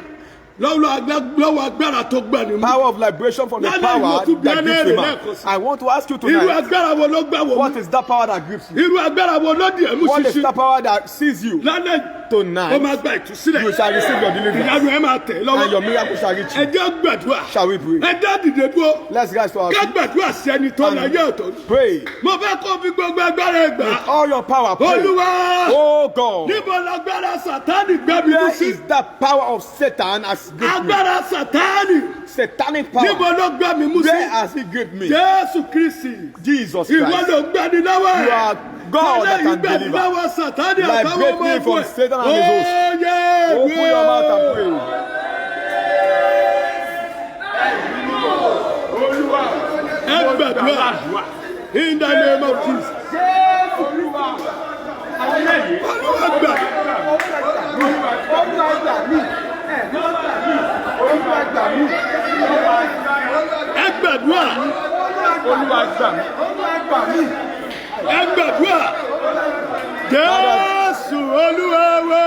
Lọ́wọ́ agbára tó gbani mú. Power of liberation from the Lálẹ́ power ìwọ tún bí that grips ẹlẹ́rìí a man. lẹ́ẹ̀kan sí. I want to ask you Irú tonight, agbára wo ló gbà wò what mú? is that power that grips you? Irú agbára wo ló di ẹ̀mú What is ṣíṣí? that power that sees you? Lálẹ́ Tonight, ó máa gba ìtúsílẹ̀. you shall receive your deliverance, Ìyanu ẹ̀ máa tẹ̀ and lọ́wọ́. your miracle shall reach Ẹ you. jẹ́ gbàdúrà. Shall we pray? Ẹ dá dìde dúró. Let's rise to our Ká feet. gbàdúrà sí ẹni tó láyé ọ̀tọ̀. Pray. Mo fẹ́ kó fi gbogbo agbára ẹ gbà. All your power, pray. Olúwa. Oh God, Níbo lágbára Sátánì gbé mi mú where sí? is that power of Satan has gripped me? Agbára Sátánì. Satanic Níbo power. ló gbé mi mú sí? Where has he gripped me? Jésù Kristi. Jesus Ìwọ Christ. ló gbani lọ́wọ́ You ẹ̀. are God that can gbani deliver. lọ́wọ́ Sátánì àtàwọn Liberate ọmọ me ogun from ẹ̀. Satan and his host. Open your mouth and pray. Ẹ gbàdúrà. In the name of Jesus. Olúwa gbà. Ẹ gbàdúrà. Ẹ gbàdúrà. Jésù Olúwa wa.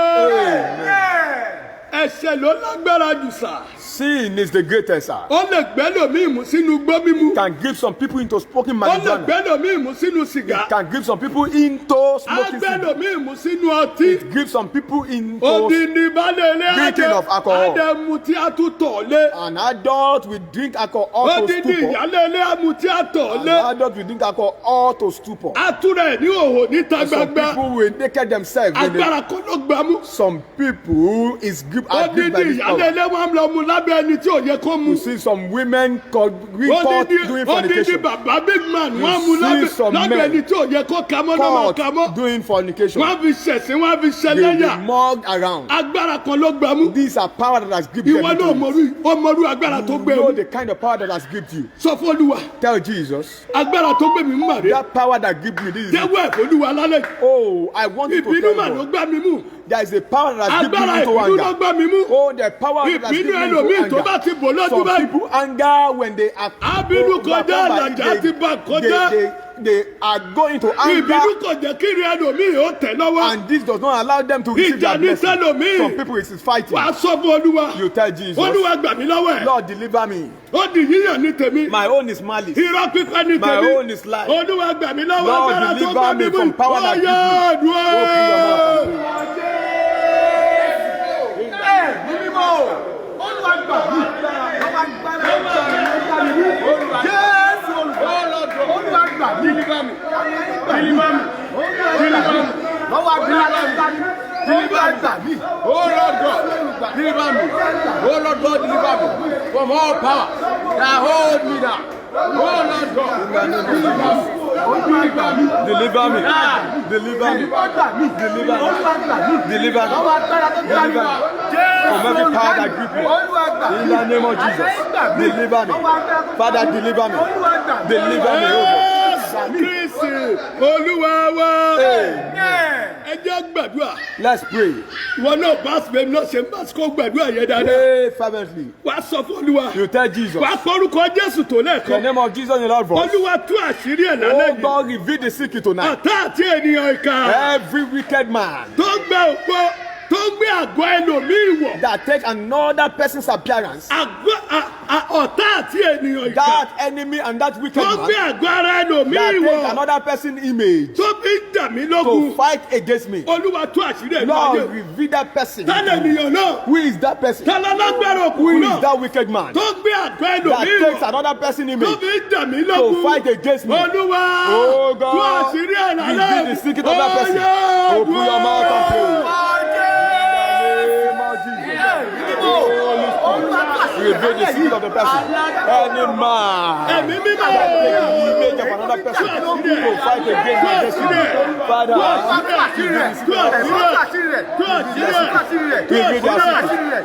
Ẹ̀ṣẹ̀ ló lágbára jù sà. Sin is the greatest, sir. Ó lè gbẹ́lòmíì mú sínú igbó mímu. Can grip some people into smoking Ó lè marijuana. gbẹ́lòmíì mú sínú sìgá. Can grip some people into Á smoking cigarette. gbẹ́lòmíì mú sínú ọtí. Grip some people into Odindi balẹ̀ ilé drinking of alcohol. Adẹ̀mú tí a tún tọ̀ lé. an adult will drink alcohol to Odindi stupor. ìyálé ilé amú tí a tọ̀ An lé. adult will drink alcohol to stupor. Atúrẹ̀ ní òhò níta Some gbangba. people will naked themselves. When they, Agbára kọ́ ló gbámú. some people is gripped by Odindi this ìyálé power. ilé wọn lọ mú lábẹ́ ẹni tí ò yẹ kó mu. You see some women called report doing Odindi fornication. bàbá big man You wọ́n mú see some lábẹ́ men ẹni tí ò yẹ kó kamọ́ náà máa Caught kamọ́. doing fornication. Wọ́n fi ṣẹ̀sìn wọ́n fi They will be ṣẹlẹ́yà. mugged around. Agbára kan ló gbámú. These are power that has gripped them. Ìwọ náà mọ̀rú agbára tó gbé You know mu. the kind of power that has gripped you. Sọ fún Olúwa. Tell Jesus, Agbára tó gbé mi mú màrí. that power that gripped me, this is it. Jẹ́wọ́ ẹ̀fọ́ Olúwa lálẹ́. Oh, I want you to Ìbínú tell mà ló God. gbá mi mú. There is a power that has gripped Agbára me into ìbínú ló anger. gbá mi mú. Oh, the power that has Ìbínú gripped me ẹlòmíì into tó bá anger. ti bò lójú Some báyìí. people anger when they are Abínú kọjá overcome by àlàjá it, ti bá kọjá. they are going to anger, Ìbínú kò jẹ́ kí ìrìn ẹlòmíì ó tẹ̀ lọ́wọ́. and this does not allow them to receive Ìjà their ní blessing. sẹ́lòmíì. Some people it is fighting. Wàá sọ fún Olúwa. You tell Jesus, Olúwa gbà mí lọ́wọ́ ẹ̀. Lord, deliver me. Ó di yíyàn ní tèmi. My own is malice. Irọ́ pípa ní My tèmi. own is life. Olúwa gbà mí lọ́wọ́ Lord, agbára tó deliver gbà me mí mú. from power that Ó yá gives me. àdúrà. Open your mouth and pray. Oh Lord God, deliver me. Oh Lord God, deliver me from all power that hold me down. Oh Lord God, deliver me. Deliver me. Deliver me. Deliver me. Deliver me. From every power that grips me. In the name of Jesus. Deliver me. Father, deliver me. Deliver me, oh God. Kristi Olúwa wa. Ẹ jẹ́ gbàdúrà. Let's pray. Ìwọ náà bá sì bẹ́ẹ̀ náà ṣe ń bá sí kó gbàdúrà yẹn dáadáa. Pray fervently. Wàá sọ fún Olúwa. You tell Jesus. Wàá kọ́rúkọ Jésù tó In the lẹ́ẹ̀kan. name of Jesus in the Lord voice. Olúwa tú àṣírí ẹ̀ lálẹ́ Oh yìí. God, reveal the secret tonight. Ọ̀tá àti ènìyàn ìkà. Every wicked man Tó gbẹ òpó. Tó gbé àgọ́ ẹlòmíì wọ̀. that takes another person's appearance, Ọ̀tá àti ènìyàn ìkà. that enemy and that wicked Tó man gbé àgọ́ ara that ẹlòmíì takes wọ̀. another person's image Tó fi ń dà mí to lógun. fight against me. Olúwa tú àṣírí ẹ̀ Lord, lálẹ́. reveal that person. Tálẹ̀ ènìyàn náà. Who is that person? Tálẹ̀ lágbára Who òkùnkùn is náà. that wicked man Tó gbé àgọ́ that ẹlòmíì takes wọ̀. another person's Tó image fi ń dà mí to lógun. fight against me? Olúwa. Oh God, Tú àṣírí ẹ̀ lálẹ́. reveal the secret of that person. Ó Open yá, your mouth and pray. àdúrà. In the name of Jesus. Reveal the secret of the person. Any man that take the image of another person to fight against you. Father, reveal their secret. Reveal their secret. Reveal their secret.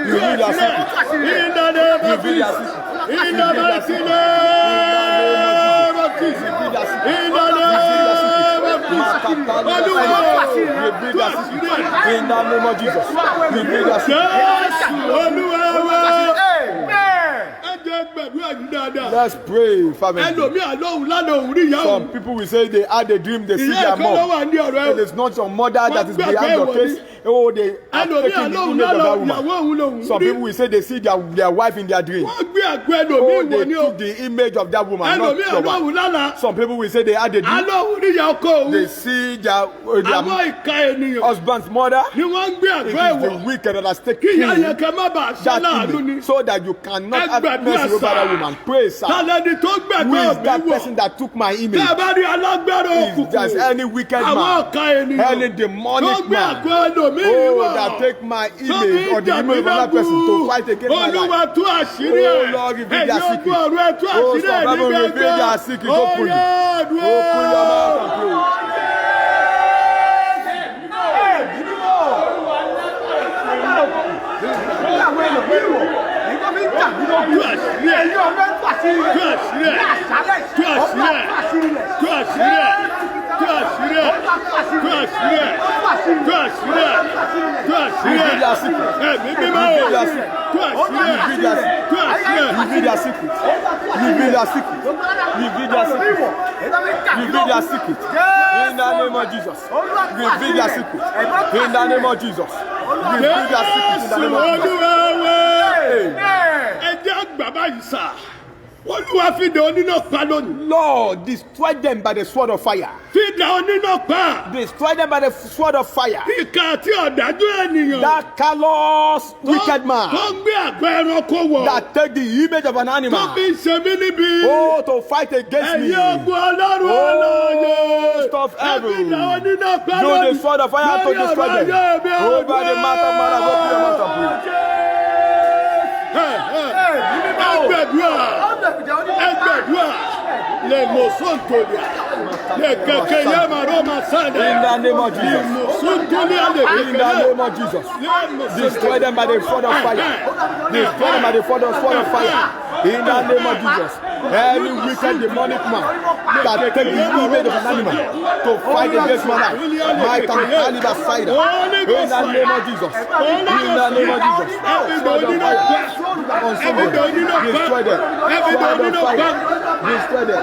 Reveal their secret. In the name of Reveal their Jesus. secret. In the mighty name of Jesus. Reveal their secret. In the name of In the name of Jesus. Reveal their secret. Let's pray, family. Some people will say they had a dream, they see their mom. It is not your mother that is behind your case. Oh, they are taking the image of that woman. Some people will say they see their wife in their dream. Oh, they took the image of that woman, not your wife. Some people will say they had a dream. They see their husband's mother. It is the wicked that has taken that image so that you cannot have mercy over that woman. Pray, sir. Who is that person that took my image? If there's any wicked man, any demonic man, oh, that take my image or the image of another person to fight against my life. Oh, Lord, reveal their secret. Oh, some people reveal their secret. Open your mouth and pray. Reveal their secret. In the name of Jesus. Reveal their secret. In the name of Jesus. Reveal their secret. In the name of Jesus. Lord, destroy them by the sword of fire. Destroy them by the sword of fire. That callous wicked man that take the image of an animal, oh, to fight against me. Oh, stop evil. Use the sword of fire to destroy them. Oh, by the mouth of man, open your mouth and pray. Les Mosontolia, les Kakayama Roma Sada, in the name of Jesus. In the name of Jesus. Destroy them by the sword of fire. Destroy them by the sword of fire. In the name of Jesus. Any wicked demonic man that take the image of an animal to fight against my life, my caliber side. In the name of Jesus. In the name of Jesus. Sword of fire. Consume them. Destroy them. Sword of fire. Destroy them.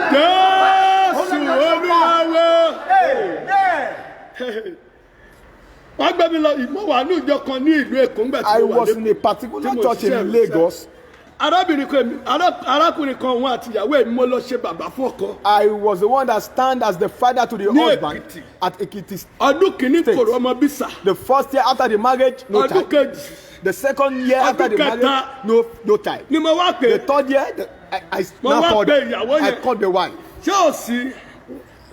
I was in a particular church in Lagos. I was the one that stand as the father to the husband at Ekiti State. The first year after the marriage, no child. The second year after the marriage, no child. The third year, I called the wife.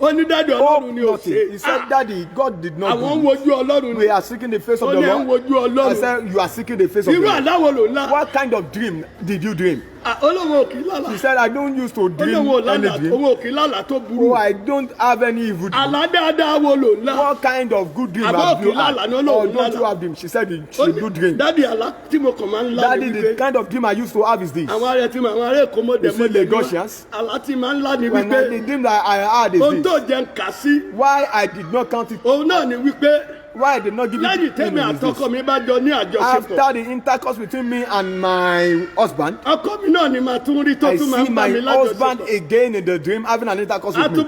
Oh, nothing. He said, Daddy, God did not do. We are seeking the face of the Lord. I said, you are seeking the face of the Lord. What kind of dream did you dream? He said, I don't used to dream any dream. Oh, I don't have any evil dream. What kind of good dream have you had? Or don't you have dream? She said, she do dream. Daddy, the kind of dream I used to have is this. You see, Lagosians, when the dream that I had is this. Why I did not count it. Why I did not give it to me is this. After the intercourse between me and my husband, I see my husband again in the dream having an intercourse with me.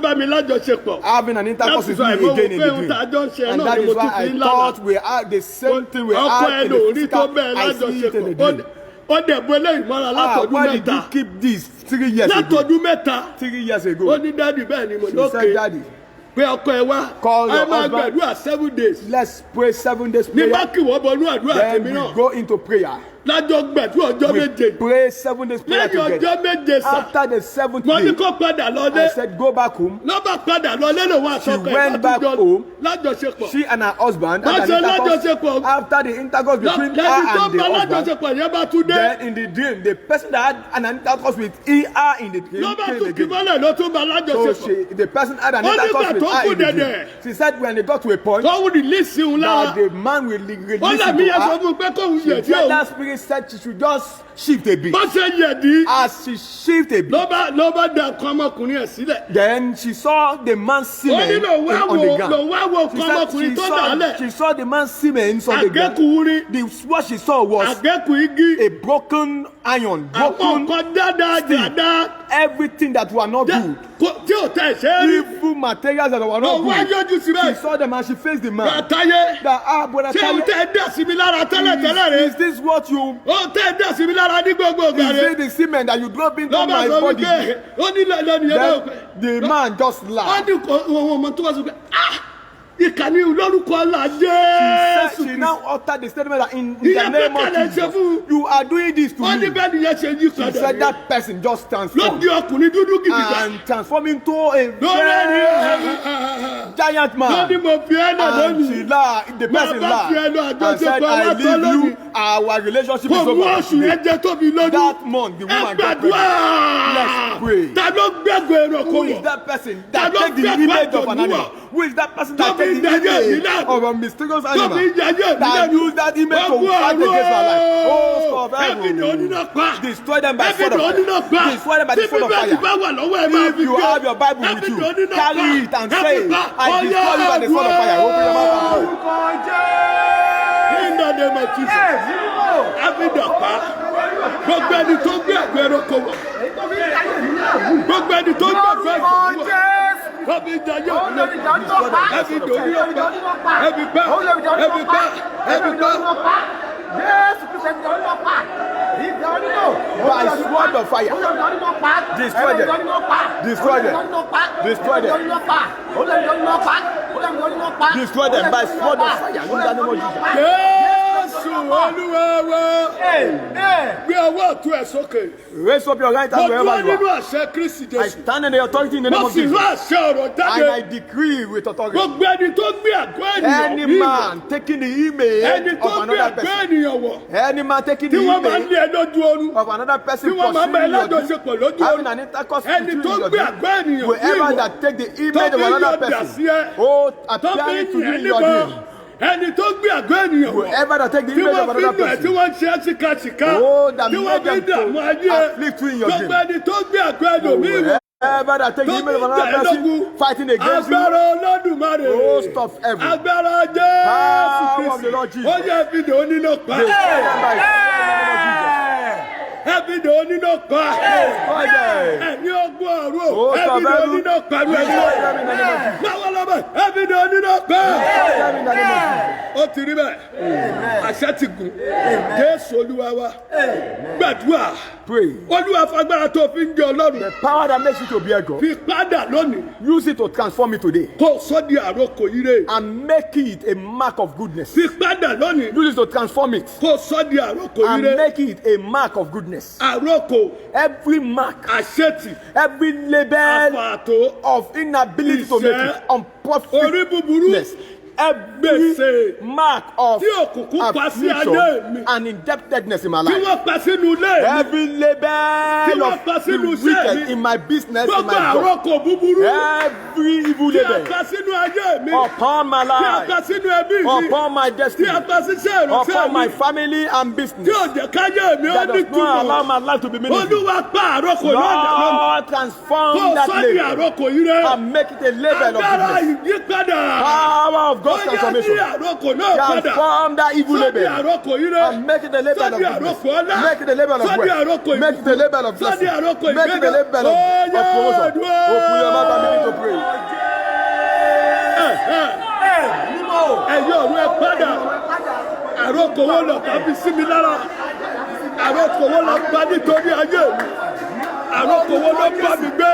Having an intercourse with me again in the dream. And that is why I thought we had the same thing we had in the physical. I see it in the dream. Why did you keep this 3 years ago? 3 years ago. She said, Daddy, call your husband. 7 days. Let's pray 7 days prayer. Then we go into prayer. lájọ gbẹ̀dú ọjọ́ We méje. pray 7 days prayer Lẹ́yìn ọjọ́ together. méje sà. After the 7th Mo ní day, kó padà I lọlé. said, go back home. Lọ́ba padà lọlé lòun àtọkọ ẹ̀ went back home. lájọṣepọ̀. She and her husband Wọ́n had ṣe an intercourse. lájọṣepọ̀. After the intercourse between Lẹ́yìn her tó and the bá husband, lájọṣepọ̀ yẹn bá tún dé. then in the dream, the person that had an intercourse with her in the dream Lọ́ba came tún kí again. mọ́lẹ̀ ló tún bá So lájọṣepọ̀. the person had an Ó nígbà intercourse with tó her kù in the dream. dẹ̀dẹ̀. She said when they got to a point Tó ń rìlíìsì òun that lára. the man will Ó release lẹ̀mí it to yẹn sọ her, fún un pé kóun the yẹ̀ tí òun. that spirit said she should just shift a bit. Bó ṣe yẹ̀dí. As she shifted a bit, ló bá da nǹkan ọmọkùnrin ẹ̀ sílẹ̀. then she saw the man's Ó semen ní lòun wá on the wo ground. nǹkan She said ọmọkùnrin tó dà á lẹ̀. she saw the man's semen on the ground. Àgékù rí. What she saw was Àgékù igi. a broken iron, Àwọn broken nǹkan dáadáa. everything that were not good. Tí ò tẹ̀ ṣe é rí. Evil materials that were not Ó wá good. yọjú sí She bẹ́ẹ̀. saw them and she faced the man. Àtàyé. That brother Ṣé o Taye, tẹ́ dà sí mi lára tẹ́lẹ̀tẹ́lẹ̀ rẹ̀? is this what you Ó tẹ́ dà sí mi lára ní gbogbo ìgbà is rẹ̀. it the semen that you drop into Lọ́ba my sọ body? wípé ó ní lẹ́nu yẹn bẹ́ẹ̀ pé. Then the man just Ó laughed. ní ohun ọmọ tó wá sọ pé ìkànnì lórúkọ ńlá She Jésù. now uttered the statement that in Ìyá the name bẹ́ẹ̀ of kálẹ̀ ṣe Jesus, fún. you are doing this to Ó ní me. bẹ́ẹ̀ ni yẹn ṣe yí She padà. said that person just Ló transformed di ọkùnrin dúdú gidigba. and transformed into a Lórí very giant ló ní man. mo fi ẹ́ náà And she lónìí. laughed, the person Bàbá fi ẹ lọ laughed and said, àjọṣepọ̀ I alátọ́ leave lónìí. you, our relationship Kò is mú over. oṣù today." yẹn jẹ tóbi lójú. That month, the woman got Ẹgbàdúrà. pregnant. Let's pray. Ta ló gbẹ́gbẹ́ èrò kò Who is wọ̀? that person Ta that ló take the gbé image of pàtó an níwọ̀? animal? Who is that person that Tó fi take the jayé mi image náà. of a mysterious Tó fi animal? jayé mi That lẹ́nu. use that image to Ogun fight against my life. ọ̀run. Oh, stop Ẹbí ni oníná pa. Destroy them by Ẹbí sword ni of oníná fire. pa. Destroy them by the sword of Tí bíbélì bá fire. wà lọ́wọ́ ẹ máa If fi you gbé. have your Bible with Ẹbí you, ni oníná carry pa. it and Ẹbí say, pa. I destroy you by the sword of fire. Open your mouth and pray. In the name of Jesus. Ẹbí dọ̀pá. Gbogbo ẹni tó gbé ẹgbẹ́ ẹranko wọ̀. Gbogbo ẹni tó gbé ẹgbẹ́ ẹranko wọ̀. Ẹbí jayé òun lè ẹbí dòní ọ̀pá. Ẹbí pa. Ẹbí pa. Ẹbí pa. By sword of fire. Destroy them. Destroy them. Destroy them. Destroy them by sword of fire. In the name of Jesus. Jésù Olúwa wa. Gbé ọwọ́ ọ̀tún ẹ̀ sókè. Raise up your right Mo hand dúró wherever you nínú are. àṣẹ Kristi I Jésù. stand in the authority in the name Mo of sì Jesus. rán àṣẹ ọ̀rọ̀ And I jáde. decree with authority. Gbogbo ẹni tó gbé àgọ́ ènìyàn Any bí man taking the image ẹni tó of gbé another àgọ́ person. ènìyàn wọ̀. Any man taking the Tí wọ́n máa ń image lé ẹ lójú oorun. of another person Tí wọ́n máa ń bẹ pursuing your dream, lájọṣepọ̀ lójú having oorun. an intercourse Ẹni between tó your gbé dream, àgọ́ ènìyàn bí whoever ìwọ̀. that take the Tó image of fi another yọ̀ dà person, sí ẹ. oh, Tó fi appearing to yìn you ẹ́ in your níbọn. dream, Ẹni tó gbé àgọ́ ènìyàn wọ̀. whoever that take the Tí image wọ́n of fi another dùn ẹ̀ tí person, wọ́n ṣe é síkàsíkà. oh, that Tí wọ́n made fi them dààmú to ayé ẹ. afflict you in your Gbogbo dream, ẹni tó gbé àgọ́ ènìyàn wọ̀. whoever that take the image of another person fighting against you, Agbára Olódùmarè. host of heaven, Agbára power of Jésù the Lord Kristi. Jesus, Ó yẹ fìdí oníná pa. destroy them by the name of Jesus. Ẹbìdì oníná pa. Destroy them. Ẹni ogun ọ̀run. Host of Ẹbìdì heaven, oníná pa. destroy them in the name of Jesus. Lọ́wọ́lọ́wọ́ ẹbìdì oníná pa. Destroy them in the name of Jesus. Ó ti rí bẹ́ẹ̀. Àṣẹ ti gùn. Jésù Olúwa wa. Gbàdúrà. Pray. Olúwa fagbára tó fi ń jẹ Ọlọ́run. The power that makes you to be a God, Fi padà lónìí. use it to transform me today Kó o sọ́ di àròkò ire. and make it a mark of goodness. Fi padà lónìí. Use it to transform it Kó o sọ́ di àròkò and ire. make it a mark of goodness. Àròkò. Every mark, Àṣetì. every label Àfààtò. of inability to make it, Orí búburú. unprofitness, every Gbèsè. mark of Tí òkùnkùn pa sí ayé affliction mi. and indebtedness in my Tí life, wọ́n pa sínú ilé mi. every label wọ́n of pa the sínú iṣẹ́ wicked mi. in my business, in Gbogbo my job, àròkò búburú. every evil Tí a label pa sínú ayé mi. upon my Tí a pa life, sínú ẹbí mi. upon my Tí destiny, a pa síṣẹ́ ìránṣẹ́ upon my mi. family and Tí business, ò jẹ́ káyé mi ó that ní does not allow túmọ̀. my life to be meaningful. Olúwa pa àròkò náà dànù. Lord, Kó transform o that sọ́ di label àròkò ire. and make it a label of Agbára goodness. ìyípadà. Power of Ó God's yẹ kí transformation. àròkò náà padà. Transform that evil Sọ́ di label àròkò ire. and make it a label of Sọ́ di goodness. àròkò ọlá. Make it a label of Sọ́ di àròkò wealth. Make it a label of Sọ́ di blessing. àròkò Make it a ìgbéga. label of promotion. Open your mouth and begin to pray. Ẹ̀yin ọ̀run ẹ padà. Àròkò wo lọ tàbí sí mi lára? Àròkò wo lọ bá nítorí ayé mi? Àròkò wo ló bá mi gbé?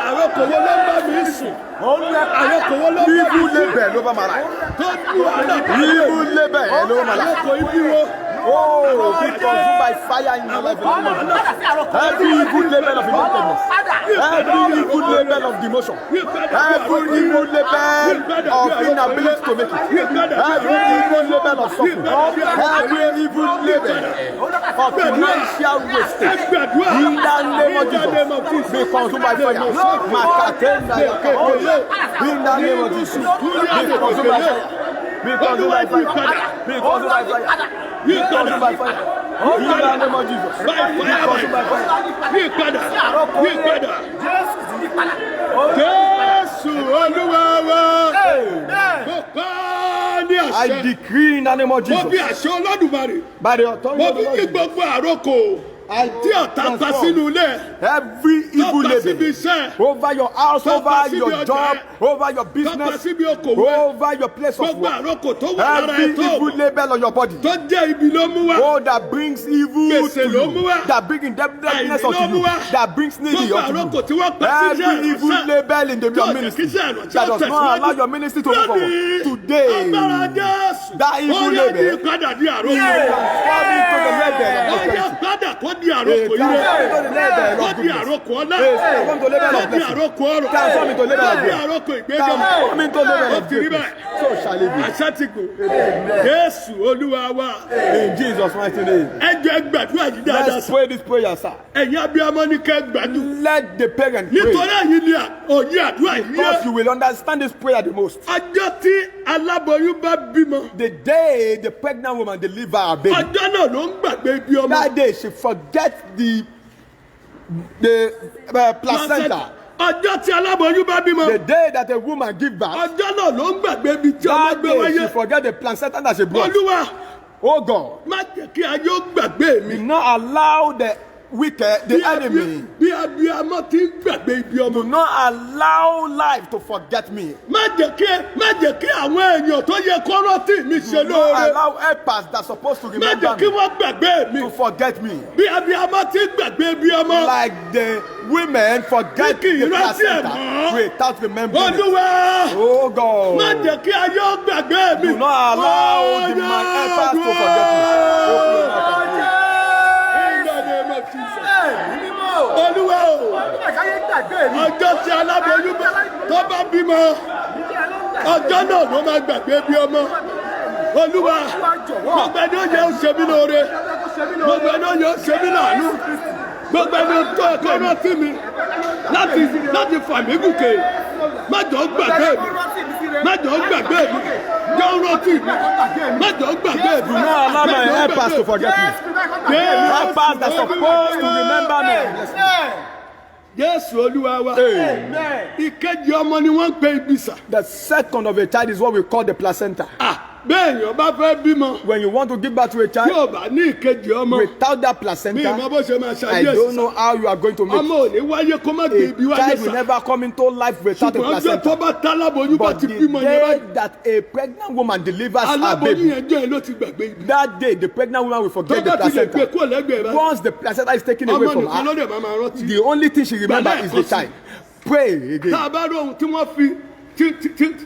Àròkò wo ló bá mi sùn? Àròkò wo ló bá mi Evil sùn? label over my life. Tó dùn àná bá mi. Evil label over my life. Àròkò ibi wo? Oh, be consumed by fire in your life. Every evil label of indebtedness, every evil label of demotion, every evil label of inability to make it, every evil label of suffering, every evil label of financial wastage, in the name of Jesus, be consumed by fire. In the name of Jesus, be consumed by fire. Be consumed by fire. Be consumed by fire. Be consumed by fire. In the name of Jesus. Be consumed by fire. Be Jésù Olúwa wa. Mo pa ní àṣẹ. I decree in the name of Mo fi Jesus. àṣẹ Olódùmarè. By the authority Mo of the fi kí Lord. gbogbo àròkò. Tí ọ̀tá pa sínú ilé. Every evil Tó pa síbi label iṣẹ́. over your house, Tó pa over síbi your ọjà job, ẹ. over your Tó pa business, síbi okòwò. over your place of Gbogbo work. àròkò tó wà lára Every ẹ̀ tó. evil label on your body. Tó jẹ́ ibi ló mú wá. Oh, that brings evil Gbèsè to ló mú you, wá. that brings indebtedness Àìní unto ló mú you, wá. that brings needy Gbogbo unto àròkò you. tí wọ́n pa sí iṣẹ́ Every evil ìránṣẹ́. label in the Tó your jẹ́ ministry kí iṣẹ́ ìránṣẹ́ that does not tẹ̀síwájú. allow your ministry to move forward. Today, Agbára Jésù. that evil Ó yẹ label kí padà di àròkò. transform into the label Ó of yẹ prosperity. padà kó di àròkò ire. Transform into the label Kó of di goodness. àròkò ọlá. Transform into the label Kó of di blessing. àròkò ọrọ̀. Transform into the label Kó of di wealth. àròkò ìgbéga. Transform into the label Ó of ti rí greatness. bẹ́ẹ̀. So shall it be. Àṣẹ ti gùn. Jésù Olúwa wa. In Jesus' mighty name. Ẹ jẹ́ gbàdúrà yìí dáadáa Let's sí. pray this prayer, sir. Ẹ̀yin abiyamọ ní kẹ́ gbàdú. Let the parent pray. Nítorí ẹ̀yin ni òye àdúrà yìí Because yé. you will understand this prayer the most. Ọjọ́ tí aláboyún bá bímọ. The day the pregnant woman deliver her baby, Ọjọ́ náà ló ń gbàgbé ibi ọmọ. that day she forgets the placenta. Ọjọ́ tí aláboyún bá bímọ. The day that a woman give birth, Ọjọ́ náà ló ń gbàgbé ibi tí ọmọ that gbé day she wáyé. forget the placenta that she brought. Olúwa Oh God, má jẹ́ kí ayé ó gbàgbé mi. do not allow the wicked, the enemy, Bí abiyamọ ti ń gbàgbé ibi ọmọ. do not allow life to forget me. Má jẹ́ kí àwọn èèyàn tó yẹ kó rántí mi ṣe Do not lóore. allow helpers that are supposed to Má remember jẹ́ kí me wọ́n gbàgbé mi. to forget me. Bí abiyamọ ti ń gbàgbé ibi ọmọ. Like the women forget Kí the ìrántí ẹ̀ placenta mọ́. without remembering it. Olúwa Oh má God, jẹ́ kí ayé ó gbàgbé mi. do not allow the man helpers to forget me. Open your mouth and pray. In the name of Jesus. Olúwa o. Ọjọ́ tí aláboyún tó bá bímọ. Ọjọ́ náà ló máa gbàgbé bí ọmọ. Olúwa gbogbo ẹni ó yẹ ó ṣe mí lóore. Gbogbo ẹni ó yẹ ó ṣe mí láàánú. Gbogbo ẹni ó tó ẹ̀kọ́ rántí mi láti fà mí gòkè. Má jọ gbàgbé mi. Má jọ gbàgbé mi. Jọ rántí mi. Má jọ gbàgbé mi. Do not allow my helpers to forget me. Helpers that are supposed to remember me. Jésù Olúwa wa. Amen. Ìkejì ọmọ ni wọ́n ń pe ibisà. The second of a child is what we call the placenta. Bẹ́ẹ̀ yóò bá fẹ́ bímọ. When you want to give birth to a Tí child ò bá ní ìkejì ọmọ. without that Mi placenta, ìmọ̀ bó ṣe máa I ṣàyẹ̀ don't sísà. know how you are going to make Ọmọ ò ní wáyé kó má gbé it. ibi A wáyé child will sà. never come into life without a Ṣùgbọ́n ọjọ́ tó placenta. bá táláboyún bá But ti the bímọ yẹn day báyìí. that a pregnant woman delivers her Aláboyún baby, yẹn jẹ́ ẹ̀ ló ti gbàgbé ibi. that day the pregnant woman will Tó forget the bá ti lè gbé placenta. kúrò lẹ́gbẹ̀ẹ́ rẹ̀. Once the placenta is taken away Ọmọ from nìkan ló her, dẹ̀ máa rántí. the only thing she remembers is the child. Pray Tá again. a bá rí ohun tí wọ́n fi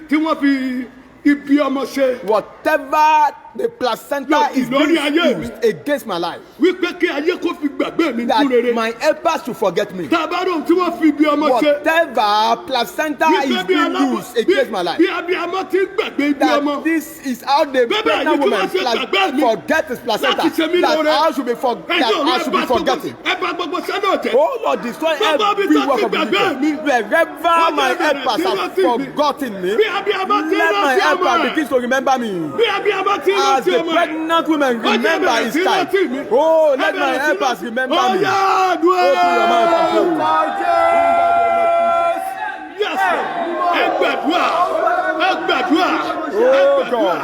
tí wọ́n fi ibi ọmọ ṣe. Whatever the placenta is Lórí ayé being mi. used against my life, Wípé kí ayé kó fi gbàgbé mi kú rere. that my helpers should forget me. Tá a bá rí ohun tí wọ́n fi ibi ọmọ ṣe. Whatever placenta is being used against my life, Bí abiyamọ ti ń gbàgbé ibi ọmọ. that this is how the Bẹ́ẹ̀ pregnant ni kí woman wọ́n ṣe gbàgbé mi. forget his placenta. Láti ṣe mí That lóore. I should be forgetting. Ẹ bá gbogbo sẹ́nà jẹ́. Oh Lord, destroy Gbogbo every ibi tó work ti of the gbàgbé mi. wicked. Wherever my helpers have forgotten me, Bí abiyamọ ti let my rántí ọmọ helper rẹ̀. begin to remember me. Bí abiyamọ ti As rántí the ọmọ rẹ̀. pregnant woman remember his child. Rántí mi. Oh, let Ẹ my bẹ̀rẹ̀ sí helpers rántí. remember Ó me. yá àdúrà. Open your mouth and pray. Yes. Ẹ gbàdúrà. Ẹ gbàdúrà. Oh God.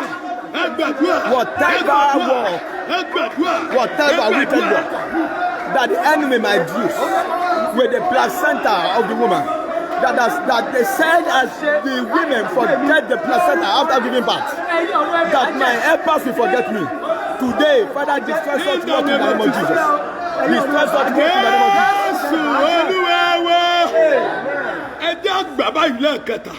Ẹ gbàdúrà. Whatever work, Ẹ gbàdúrà. whatever Ẹ wicked gbàdúrà. work that the enemy might use with the placenta of the woman, that they said as the women forget the placenta after giving birth, that my helpers will forget me. Today, Father, destroy such work in the name of Jesus. Destroy such work in the name of Jesus. Jésù Olúwa wa. Ẹ jẹ́ àgbà báyìí lẹ́ẹ̀kẹta.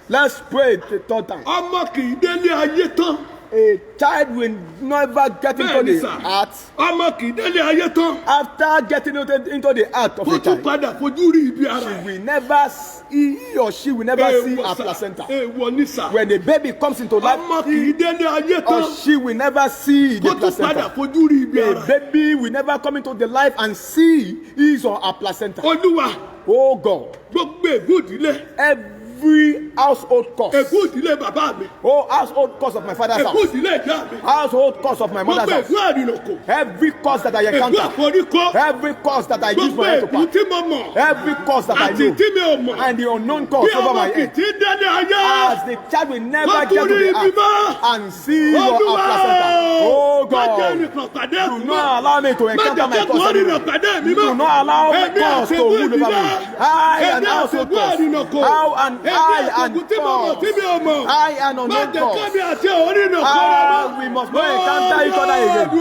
Let's pray the third time. Ọmọ kì í délé ayé tán. A child will never get into Bẹ́ẹ̀ni the sà. heart. Ọmọ kì í délé ayé tán. After getting into the heart of Kó a tún child, padà fojú rí ibi ara ẹ̀. we never see, he or she will never see Èèwọ̀ our sà. placenta. Èèwọ̀ ní sà. When a baby comes into life, Ọmọ kì í délé ayé or tán. she will never see Kó the tún padà placenta. fojú rí ibi A ara ẹ̀. baby will never come into the life and see his or her placenta. Olúwa Oh God, gbogbo ègún ìdílé. every household cause, Ègún ìdílé bàbá mi. oh household cause of my father's Ègún house, ìdílé ìyá mi. household cause of my mother's Gbogbo house, ègún àrìnàkò. every cause that I Ègún encounter, àforíkọ́. every cause that I use Gbogbo my head to ègún pass, tí mo mọ̀. every cause that I Àti know, tí mi ò mọ̀. and the unknown Bí cause over ọmọ my kì í head, ti délé ayé. as the child will never Wọ́n get tún to rí the ibi mọ́. heart and see your Olúwa placenta. Oh má jẹ́ God, nìkan pàdé do ẹ̀kún not mọ́. allow me to Má encounter jẹ́ my kẹ́kọ̀ọ́ cause rìnà anymore. pàdé mi Do mọ́. not allow my Èmi cause to àtẹ̀gún rule over me. ìdílé. I and Èmi household àtẹ̀gún cause. àrìnàkò. How and Èmi I àtẹ̀gún and tí mo mọ̀ tí mi ò mọ̀. I and Má unknown jẹ́ cause. kẹ́mi àti òórìnà kọ́ra mọ́. We must not encounter each other again. Open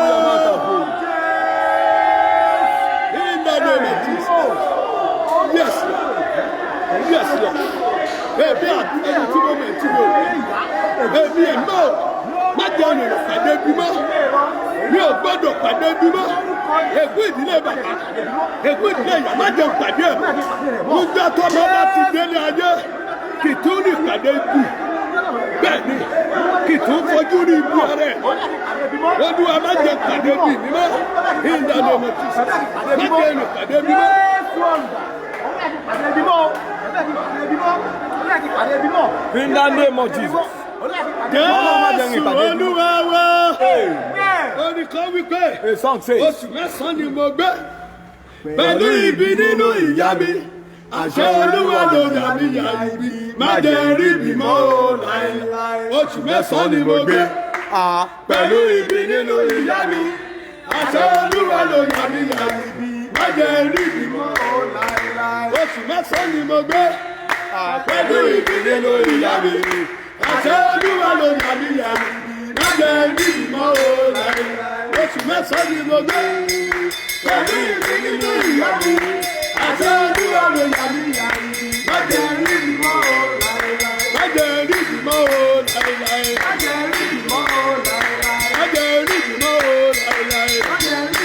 your mouth and pray. In the name of Jesus. Yes, Lord. Yes, Lord. Èmi àti ẹni tí mo mọ̀ tí mi ò mọ̀. Èmi ẹ̀ mọ̀. Má jẹ́ òrìnà pàdé bí mọ́. Mi ò gbọ́dọ̀ pàdé bí mọ́. Ègún ìdílé bàbá. Ègún ìdílé ìyá má jẹ́ pàdé ẹ̀. Nígbà tó ọmọ bá ti délé ayé, kì í tún rí pàdé ibi. Bẹ́ẹ̀ni, kì í tún fojú rí ibi ọ̀rẹ́. Olúwa má jẹ́ pàdé bí mi mọ́. In the name of Jesus. Má jẹ́ òrìnà pàdé bí mọ́. In the name of Jesus. Jésù Olúwa wa. Amen. Orin kan wípé A song says, oṣù mẹ́sàn-án ni mo gbé pẹ̀lú ibi nínú ìyá mi. Àṣẹ Olúwa ló dà mí yà ibi. Má jẹ́ rí ibi mọ́ o láéláé. Oṣù mẹ́sàn-án ni mo gbé pẹ̀lú ibi nínú ìyá mi. Àṣẹ Olúwa ló dà mí yà ibi. Má jẹ́ rí ibi mọ́ o láéláé. Oṣù mẹ́sàn-án ni mo gbé pẹ̀lú ibi nínú ìyá mi. Àṣẹ Olúwa ló dà mí yà ibi. Má jẹ́ rí ibi mọ́ o láéláé. Oṣù mẹ́sàn-án ni mo gbé pẹ̀lú ibi nínú ìyá mi. Àṣẹ Olúwa ló dà mí yà ibi. Má jẹ́ rí ibi mọ́ o láéláé. Má jẹ́ rí ibi mọ́ o láéláé. Má jẹ́ rí ibi mọ́ o láéláé. Má jẹ́ rí ibi mọ́ o láéláé. Má jẹ́ rí ibi mọ́ o láéláé. Má jẹ́ rí ibi mọ́ o láéláé. Má jẹ́ rí ibi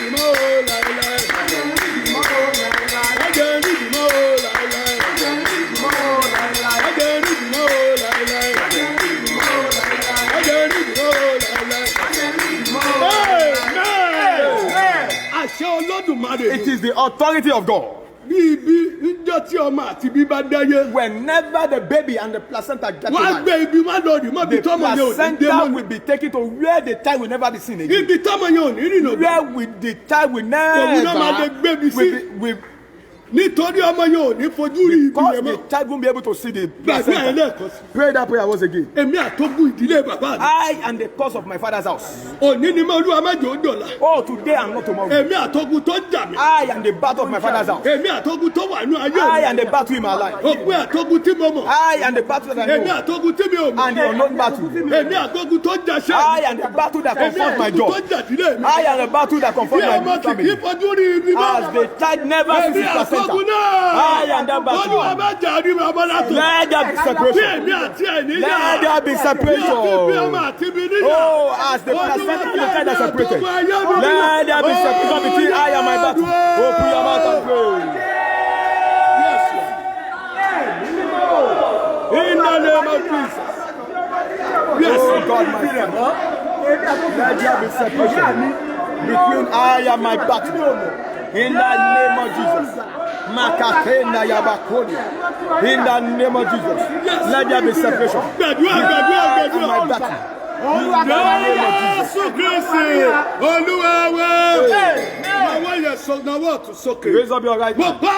mọ́ o láéláé. Má jẹ́ rí ibi mọ́ o láéláé. Má jẹ́ rí ibi mọ́ o láéláé. Má jẹ́ rí ibi mọ́ o láéláé. Má jẹ́ rí ibi mọ́ o láéláé. Má jẹ́ rí ibi mọ́ o láéláé. Má jẹ́ rí ibi mọ́ o láéláé. Àṣẹ Olódùmarè. it is the authority of God. Bí ibi níjọ́ tí ọmọ àti bí bá dáyé. Whenever the baby and the placenta get to Wọ́n á life, gbé ibi wọ́n lọ rí mọ́ ibi the tọ́mọ yẹn ò ní dé placenta mọ́. will be taken to where the child will never be seen again. Ibi tọ́mọ yẹn ò ní rìnà bọ̀. Where will the child will Òun náà máa lè never gbé mi sí. will Nítorí ọmọ yẹn ò ní fojú rí ibi because yẹn the mọ́. child won't be able to see the Gbàgbé ẹ̀ placenta. lẹ́ẹ̀kan sí. Pray that prayer once again. Èmi àtọ́gùn ìdílé bàbá mi. I am the cause of my father's house. Òní ni mo Olúwa má jẹ́ ó dọ̀la. Oh, today and not tomorrow. Èmi àtọ́gùn tó jà mí. I am the battle of my father's house. Èmi àtọ́gùn tó wà ní ayé I mi. am the battle in my life. Òpin àtọ́gùn tí mo mọ̀. I am the battle that I Èmi know. àtọ́gùn tí mi ò mọ̀. And the unknown battle. Èmi àtọ́gùn tó jaṣẹ́. I am the battle that Èmi confronts my àtọ́gùn tó job. jàdílé mi. I am the battle that Bí confronts ọmọ my kìkì family. fojú rí ibi mọ́. As the child never sees Èmi the placenta. àtọ́gùn náà. I am that battle. Olúwa má jà rí bàbá látò. Let there be Bí separation. èmi àti ẹ̀ níyà. Let there be Bí ọmọ separation. àti mi níyà. Oh, as the placenta and the child are separated. Let there be separation between I and my battle. Open your mouth and pray. Yes, Lord. In the name of Jesus. Yes, Oh God, my Father. Let there be separation between I and my battle. In the name of Jesus. Makatena Yabakolia. In the name of Jesus. Let there be separation between I and my battle. In the name of Jesus. Jésù Kristi, Olúwa wa. Àwọn yẹn sọ náwó ọ̀tún sókè. Raise up your right Mo hand. bá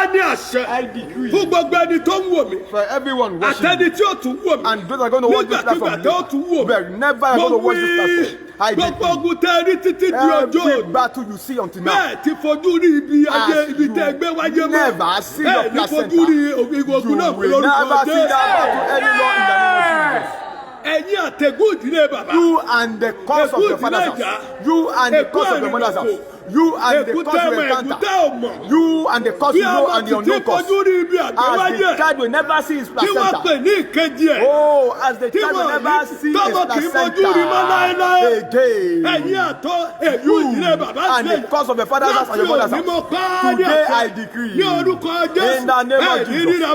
a ní àṣẹ I decree fún gbogbo ẹni tó ń wò mí. for everyone watching Àtẹni tí ó tún wò mí. and those are going to watch this Nígbàkigbà tó tún wò platform. mí. Whenever I'm going to watch this platform, I Gbogbo decree ogun tẹ́ rí títí di ọjọ́ every òní. battle you see until now. Bẹ́ẹ̀ ti fojú rí ibi ayé As ibi tẹ́ gbé wáyé mọ́. never see your Bẹ́ẹ̀ ni placenta. fojú rí You ogun náà pẹ̀lú will never orúkọ see that Jésù. battle anymore in the name of Jesus. ẹ̀yin àtẹ̀gùn ìdílé bàbá. You and the cause of your father's house. You and the cause of your mother's house. You and the cause of your encounter. You and the cause you know and the unknown cause. As the child will never see his placenta. Oh, as the child will never see his placenta again. You and the cause of your father's house and your mother's house. Today I decree in the name of Jesus. You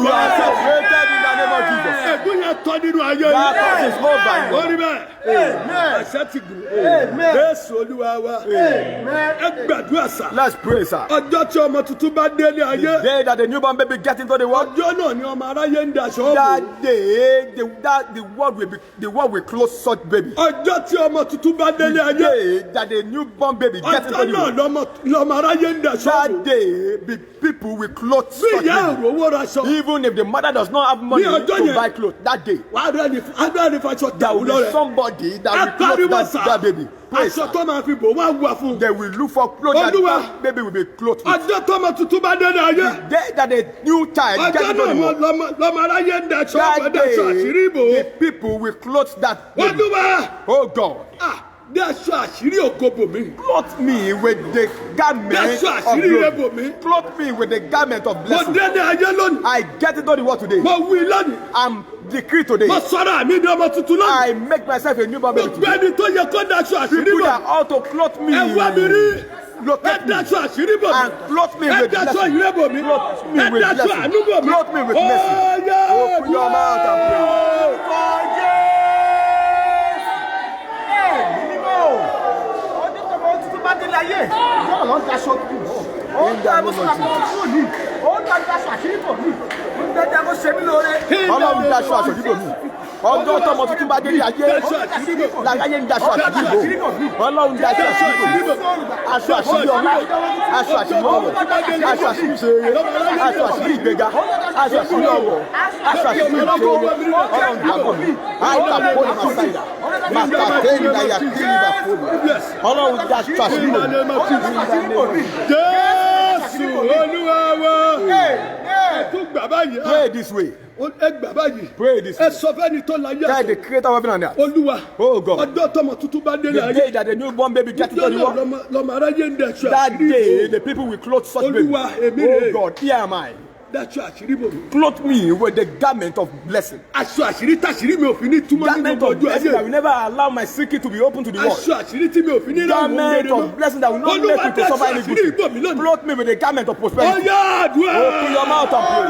are separated in the name of Jesus. That cause is over. Amen. Let's pray, sir. The day that the newborn baby gets into the world, that day the world will close such baby. The day that the newborn baby gets into the world, that day the people will clothe such baby. Even if the mother does not have money to buy clothes, that day there will be somebody that will clothe that baby. Praise, they will look for clothes that baby will be clothed with. The day that the new child gets into the world, that day the people will clothe that baby. Oh God. Clothe me with the garment of glory. Clothe me with the garment of blessing. I get into the world today. I'm decree today. I make myself a newborn baby today. People that ought to clothe me. Locate me and clothe me with blessing. Clothe me with blessing. Clothe me with mercy. Open your mouth and pray. Ọlọ́run daṣọ àṣọ̀dìbò mi. Ọjọ́ tọmọ tuntun bá délé ayé, láyé ń daṣọ àṣọ̀dìbò. Ọlọ́run daṣọ àṣọ̀dìbò mi. Aṣọ àṣírí ọlá, aṣọ àṣírí ọwọ̀, aṣọ àṣírí ṣeré, aṣọ àṣírí ìgbéga, aṣọ àṣírí ọwọ̀, aṣọ àṣírí ìṣeré. Ọlọ́run dàbò mi. Àìkà fóònù Màsáìdà, Màkàtẹ́yìn náyà kiri bà fóònù. Ọlọ́run daṣọ àṣírí mi. Jésù Olúwa wa. Pray this way. Pray this way. Tell the creator of heaven and earth. Oh God. The day that the newborn baby gets into the world, that day the people will clothe such baby. Oh God, here am I. Clothe me with the garment of blessing. Garment of blessing that will never allow my secret to be open to the world. Garment of blessing that will not let me to suffer any good. Clothe me with the garment of prosperity. Open your mouth and pray.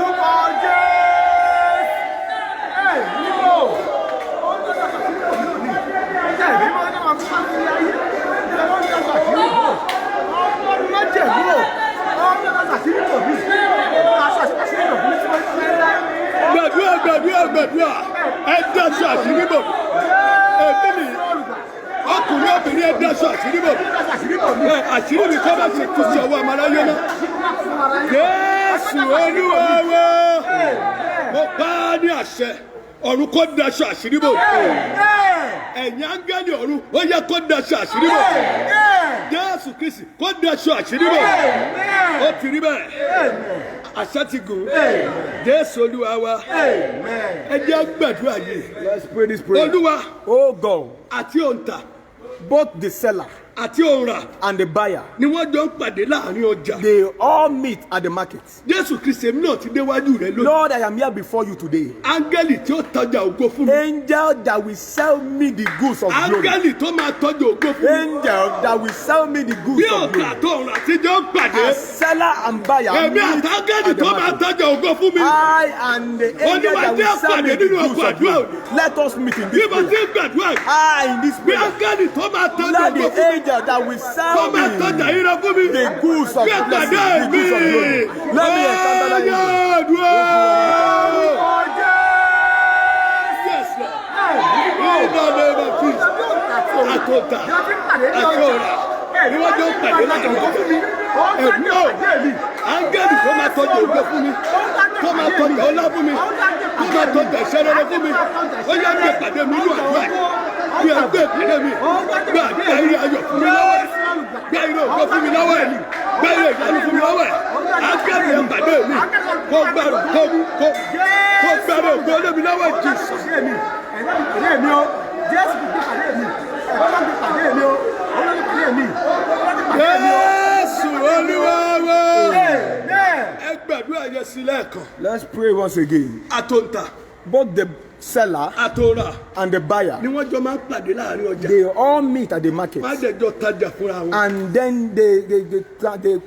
Gbàdúrà ẹ dáṣọ àṣírí bò èmi ni ọkùnrin obìnrin ẹ dáṣọ àṣírí bò àṣírí mi kọ́ bá ṣe kù sí ọwọ́ àmàláyé náà. Jésù Olúwa wa mo pa á ní àṣẹ ọ̀run kó daṣọ àṣírí bò ẹ̀yin áńgẹ́lì ọ̀run ó yẹ kó daṣọ àṣírí bò Jésù Kristi kó daṣọ àṣírí bò ó ti rí bẹ́ẹ̀ àṣẹ ti gùn Jésù Olúwa wa ẹ jẹ́ gbàdúrà yìí. Let's pray this prayer. Olúwa oh God àti òǹtà both the seller àti òǹrà and the buyer ni wọ́n jọ ń pàdé láàrin ọjà. They all meet at the market. Jésù Kristi èmi náà ti déwájú rẹ lónìí. Lord, I am here before you today. Áńgẹ́lì tí ó tọ́jà ògo fún mi. Angel that will sell me the goods of glory. Áńgẹ́lì tó máa tọ́jú ògo fún mi. Angel that will sell me the goods of glory. Bí ọ̀kà tó òǹrà ti jọ ń pàdé. As seller and buyer meet at the market. Èmi àtàngẹ́lì tó máa tọ́jà ògo fún mi. I and the angel that will sell me the goods of glory. Let us meet in this place. I in this place. Bí áńgẹ́lì tó máa tọ́jà ògo fún mi. That will sell me the goods of blessing, the goods of glory. Let me encounter that. Yes, Lord. In the name of Jesus. Ni wọ́n jọ ń pàdé láti ọ̀gọ́ fún mi. Ẹ̀rú áńgẹ́lì tó máa tọ́jú ògbó fún mi, tó máa tọ́jú ọlá fún mi, tó máa tọ́jú ẹ̀ṣẹ̀ rere fún mi. Ó yẹ kí ìpàdé mi ní àdúrà yìí. Bí ẹgbẹ́ ìpàdé mi, bí àgbáyé ayọ̀ fún mi lọ́wọ́ ẹ̀. Bí ayé ògbó fún mi lọ́wọ́ ẹ̀. Bí ayé ìyanu fún mi lọ́wọ́ ẹ̀. Áńgẹ́lì ìpàdé mi, kó gbàrú ògbó lé mi lọ́wọ́ ẹ̀ Jésù. pàdé mi o. Jésù ti pàdé mi. Ọlọ́run ti pàdé mi o. Ọlọ́run ti pàdé mi. Ọlọ́run ti pàdé mi o. Jésù Olúwa wa. Amen. Ẹ gbàdúrà yẹn sí lẹ́ẹ̀kan. Let's pray once again. Àtòǹtà, Both the seller àtòrà and the buyer, ni wọ́n jọ máa ń pàdé láàrin ọjà. they all meet at the market. Má jẹ́ jọ tajà fúnra wọn. And then they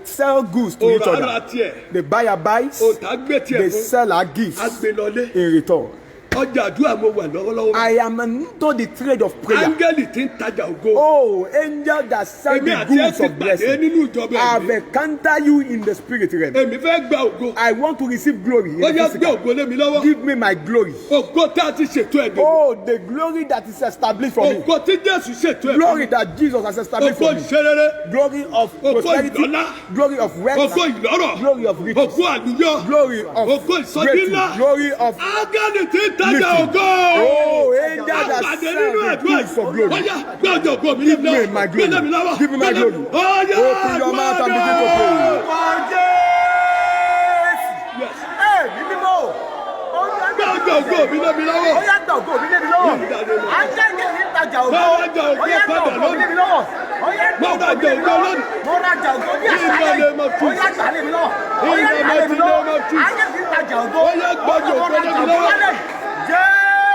sell goods to each Òrà ara other. tiẹ̀, The buyer buys, òǹtà gbé tiẹ̀ the fún, seller gives agbélọlé. in return. Ọjà àdúrà mo wà lọ́wọ́lọ́wọ́. I am into the trade of prayer. Áńgẹ́lì tí ń tajà ògo. Oh, angel that sell Èmi the àti ẹ goods ti of pàdé blessing. nínú ìjọba I've ẹ̀mí. encountered you in the spirit realm. Èmi fẹ́ gba ògo. I want to receive glory. in Ó the yẹ gbé physical. ògo lé mi lọ́wọ́. Give me my glory. Ògo tá a ti ṣètò ẹ̀dẹ̀. Oh, the glory that is established for me. Ògo tí Jésù ṣètò ẹ̀dẹ̀. Glory that Jesus has established Ògo for me. ìṣerere. Glory of Ògo prosperity. ìdọ́lá. Glory of wealth. Ògo ìlọ́rọ̀. Glory of riches. Ògo àlùyọ. Glory of Ògo ìsọjí breakthrough. ńlá. Glory of Áńgẹ́lì tí ń tajà lifting. ògo. Oh, angel that Àpàdé sell nínú the àdúrà goods of yìí. glory. Ó yá, gbé ọjọ́ ògo mi Give me lọ́wọ́. my glory. Gbé mi lọ́wọ́. Give me my Gbé glory. mi- Ó yá, Open your mouth and begin to pray. Yes. Gbé ọjọ́ ògo mi lé mi lọ́wọ́. Ó yá gba ògo mi lé mi lọ́wọ́. Áńgẹ́lì tí ń tajà ògo. Mo rajà ògo Ó yá gba padà ògo mi lé mi lọ́wọ́. Ó yá gba Mo ògo mi rajà lé mi ògo lọ́wọ́. lónìí. Mo rajà ògo ní In the àṣálẹ́. name of Ó yá Jesus. gbà lé mi lọ́wọ́. Ó In yá the gbà lé mi mighty lọ́wọ́. name of Jesus. Áńgẹ́lì tí ń tajà ògo. Ó yá gba ògo Mo lé rajà mi ògo lọ́wọ́. lálẹ́.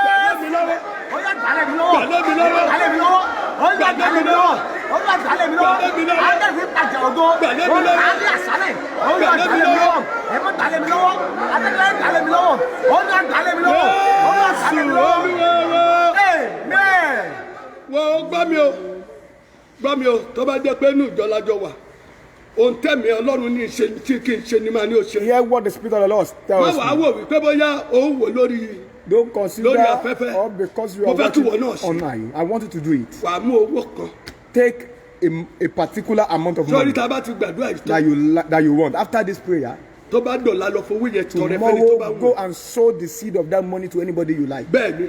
Gbà lé mi lọ́wọ́. Ó yá gbà lé mi lọ́wọ́. Gbà lé mi lọ́wọ́. Gbà lé mi lọ́wọ́. Ó yá gbà lé mi lọ́wọ́. Ó yá gbà lé mi lọ́wọ́. Gbà lé mi lọ́wọ́. Áńgẹ́lì tí ń tajà ògo. Gbà lé mi Ó lọ́wọ́. yá ní àṣálẹ́. Ó yá Gbà lé gbà mi lé mi lọ́wọ́. lọ́wọ́. Ẹ má gbà lé mi lọ́wọ́. Áńgẹ́lì gbà lé mi lọ́wọ́. Ó yá gbà lé mi lọ́wọ́. Ó yá gbà lé mi Jésù lọ́wọ́. Olúwa wa. Amen. Wọ́n gbọ́ mi o. Gbọ́ mi o. Tó bá jẹ́ pé inú ìjọ lájọ wà. Ohun tẹ̀mí Ọlọ́run ní ṣe tí kì í ṣe ni máa ní o ṣe. Hear what the Spirit of the Lord Má tells wàá me. wò wípé bóyá òun wò lórí Don't consider Lórí afẹ́fẹ́. or because you Mo are fẹ́ kí watching ìwọ náà ṣe. online. I want you to do it. wàá mú owó kan. Take a particular amount of money Sọ́rí tá a bá ti gbàdúrà ìtọ́. that you want. After this prayer, Tó bá dọ̀la lọ fowó yẹn tọrẹ fẹ́ni tó bá tomorrow wù. go and sow the seed of that money to anybody you like. Bẹ́ẹ̀ni.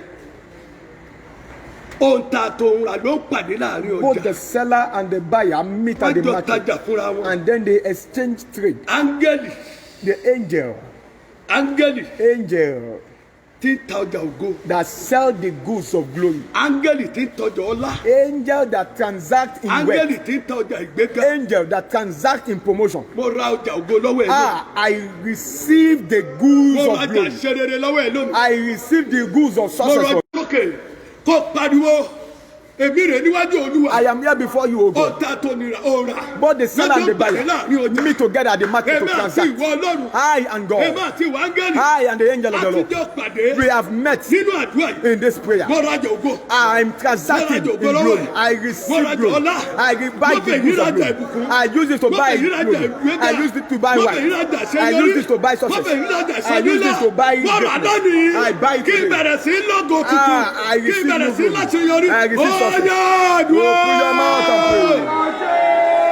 Ohun tá a tó ń rà ló ń pàdé láàrin Both the ọjà. seller and the buyer meet at Wọ́n the jọ market tajà fúnra wọn. and then they exchange trade. Áńgẹ́lì The angel tí ń ta ọjà ògo. that sell the goods of glory. Áńgẹ́lì tí ń tọjà ọlá. Angel that transact in wealth. Áńgẹ́lì tí ń ta ọjà ìgbéga. Angel that transact in promotion. Mo ra ọjà ògo lọ́wọ́ ẹ̀ lónìí. I receive the goods Mo of rajà glory. ṣe rere lọ́wọ́ ẹ̀ lónìí. I receive the goods of Mo success. rọjò lókè kó pariwo. Èmi rè níwájú Olúwa. I am here before you, O God. Ọ̀tá tó nira ó rà. Both the seller and the buyer meet together at the market to Èmi àti transact. ìwọ Ọlọ́run. I and Èmi God. àti ìwọ áńgẹ́lì. I and the angel of the Lord. Àtijọ́ pàdé We have met nínú àdúrà yìí. in this prayer. Mo rajà ògo. I'm transacting in glory. I receive glory. I buy the goods of glory. I use it to buy glory. I use it to buy wife. I use this to buy success. I use this to buy greatness. I buy it Kí today. bẹ̀rẹ̀ sí lógo tuntun. I Kí receive bẹ̀rẹ̀ new sí glory. láṣeyọrí. I receive success. Ọ̀yá Open your mouth and pray.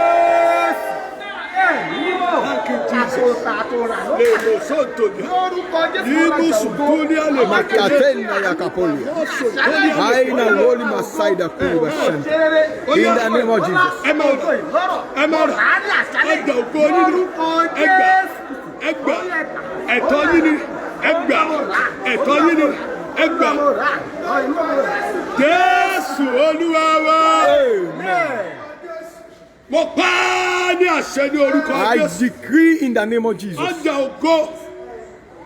Lèlò sóńtòjà. Lórúkọ Jésù. Yíbù sùkúlíà lè má kéde. Makatena yakapolia. Aina woli masaida kuliba shanta. In the name of Jesus. Ẹ máa rà. Ẹ máa rà. Ọjà ògo nínú. Ẹgbà. Ẹ̀tọ́ yín ni. Ẹgbà. Ẹ̀tọ́ yín ni. Ẹgbà. Jésù Olúwa wa. Mo pa á ní àṣẹ ní orúkọ I Jésù. decree in the name of Jesus Ọjà ògo.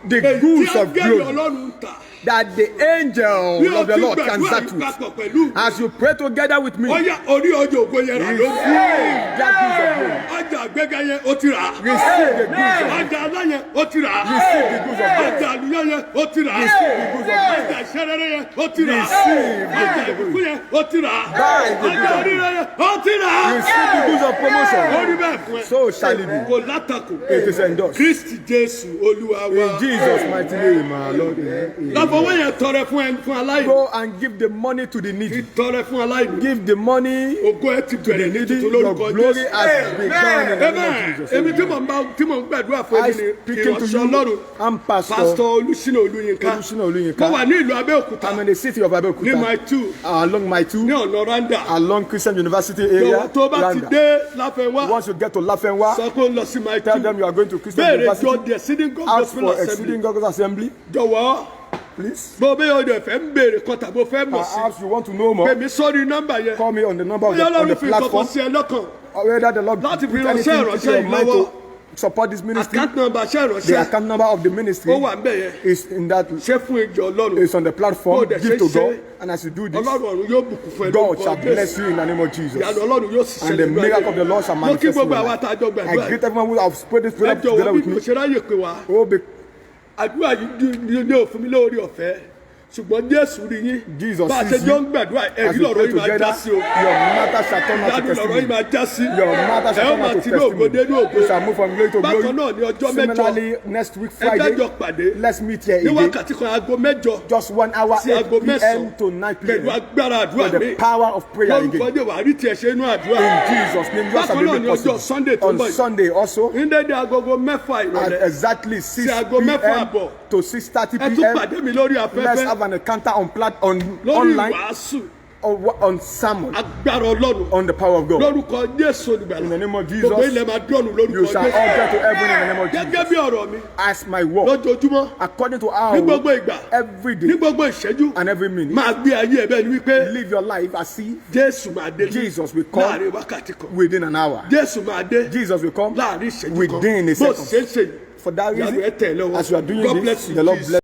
the Èyí tí goods of áńgẹ́lì glory Ọlọ́run ń tà. that the angel Bí o of the ti Lord gbàdúrà transact yìí with. papọ̀ pẹ̀lú. As you pray together with me, Ọjà orí ọjà ògo yẹn rà receive lónìí. that goods of glory. Ọjà àgbéga yẹn ó ti rà á. Receive the goods of Ọjà alá yẹn ó ti rà á. Receive the goods of God. Ọjà àlùyọ yẹn ó ti rà á. Receive the goods of God. Ọjà ìṣẹ́rẹ́rẹ́ yẹn ó ti rà á. Receive the Ọjà goods of ìbùkún yẹn ó ti rà á. Buy the goods Ọjà of oríire yẹn ó ti rà á. Receive the goods of Ó rí promotion. bẹ́ẹ̀ fún ẹ. So shall it be. Kò látàkò. It is endorsed. Kristi Jésù Olúwa wa. In Jesus' mighty name, our Lord. Amen. Lọ́fọwọ́ yẹn tọrẹ fún aláìní. Go and give the money to the needy. Tọrẹ fún aláìní. Give the money Ògo ẹ ti to the bẹ̀rẹ̀ ní needy. tuntun Your lórúkọ glory Jésù. has begun in the name of Amen. Jesus. Èmi tí Amen. mò ń gbàdúrà fún I ẹni ni speaking to ìránṣẹ́ Ọlọ́run. you. I'm Pastor Pásítọ̀ Olúṣínà Olúyinká. Olúṣínà Olúyinká. Mo wà ní ìlú Abẹ́òkúta I'm in the city of ní Abeokuta. Mile 2 Along my ní two, ọ̀nà Randa. along Christian University area. Jọ̀wọ́ tó bá ti Randa. dé Láfẹnwá Once you get to Lafenwa, sọ pé ó lọ sí Mile 2. tell them you are going to Christian Béèrè University. jọ the Exceeding God Ask Gospel for Assembly. Exceeding Gospel Assembly. Jọ̀wọ́ please. bó bẹ́ẹ̀ ọdẹ fẹ́ ń béèrè kan tàbí ó fẹ́ mọ̀ sí. Perhaps you want to know more. pèmí sórí nọ́mbà yẹn. Call me on the number on bóyá the Ọlọ́run fi nǹkan platform. kan sí ẹ lọ́kàn. Or whether the Lord Láti put fi ránṣẹ́ anything into ìránṣẹ́ your yìí mind lọ́wọ́. to support this ministry. account number ṣẹ́ The ìránṣẹ́ account number of the ministry ó wà ń bẹ̀ yẹn. is in that. ṣé fún ìjọ Ọlọ́run. It's on the platform. Bó dẹ̀ Give to ṣe ṣe, God. And as you do this, Ọlọ́run ọ̀run yóò bùkún fún ẹ God lórúkọ shall bless Jésù. you in the name of Jesus. ìyanu Ọlọ́run yóò sì And the ṣẹlẹ̀ nínú miracle ayé. of the Lord shall mo kí manifest in gbogbo your àwọn life. àtàjọ I gbàdúrà greet yìí. everyone who have prayed this prayer ẹ together jọ̀wọ́ with bí mo me. ṣe ráyè pé wá. Oh, be àdúrà yìí ní òfin mi lórí ọ̀fẹ́ ṣùgbọ́n Jésù rí yín Jesus bá a ṣe sees jọ you. ń gbàdúrà As ẹ̀rí we lọ̀rọ̀ pray yìí máa together, já sí o your matter shall turn out to ìyanu lọ̀rọ̀ yìí testimony. máa já sí Your matter ẹ shall ó turn máa out to ti ní ògo dé ní testimony. ògo You shall move from glory to bákan glory. náà ní ọjọ́ mẹ́jọ Similarly, next week ẹgbẹ́ Friday, jọ pàdé let's meet here ní again. wákàtí kan aago mẹ́jọ Just 1 hour, sí 8 aago p.m. mẹ́sàn-án to 9 pẹ̀lú p.m. agbára àdúrà For the mi power of prayer lórúkọ again. Jésù wàá rí tiẹ̀ ṣe inú àdúrà In Jesus' name, yours shall bákan náà be ní made ọjọ́ Sunday possible. tó ń bọ̀ On yìí Sunday also, ní dédé agogo mẹ́fà at ìrọ̀lẹ́ exactly 6 aago mẹ́fà p.m. àbọ̀. to 6:30 ẹ tún pàdé p.m. mi lórí Let's afẹ́fẹ́ have an encounter on lórí online ìwàásù on sermon agbára Ọlọ́run on the power of God. lórúkọ Jésù olùgbàlà In the name of Jesus, gbogbo ilẹ̀ máa dọ̀nù You lórúkọ shall all Jésù get to heaven in the name of gẹ́gẹ́ Jesus. bí ọ̀rọ̀ mi As my word, lójoojúmọ́ according to our ní gbogbo word, ìgbà every ní day gbogbo ìṣẹ́jú and every minute, máa gbé ayé ẹ̀ bẹ́ẹ̀ ni wípé live your life as if Jésù máa dé Jesus will come láàrin wákàtí kan within an hour. Jésù máa dé Jesus will come láàrin ìṣẹ́jú kan within a bó second. ṣe ń ṣe yìí For that ìyanu ẹ̀ reason, tẹ̀ lọ́wọ́ as you are doing God this, bless you the Lord Jesus. bless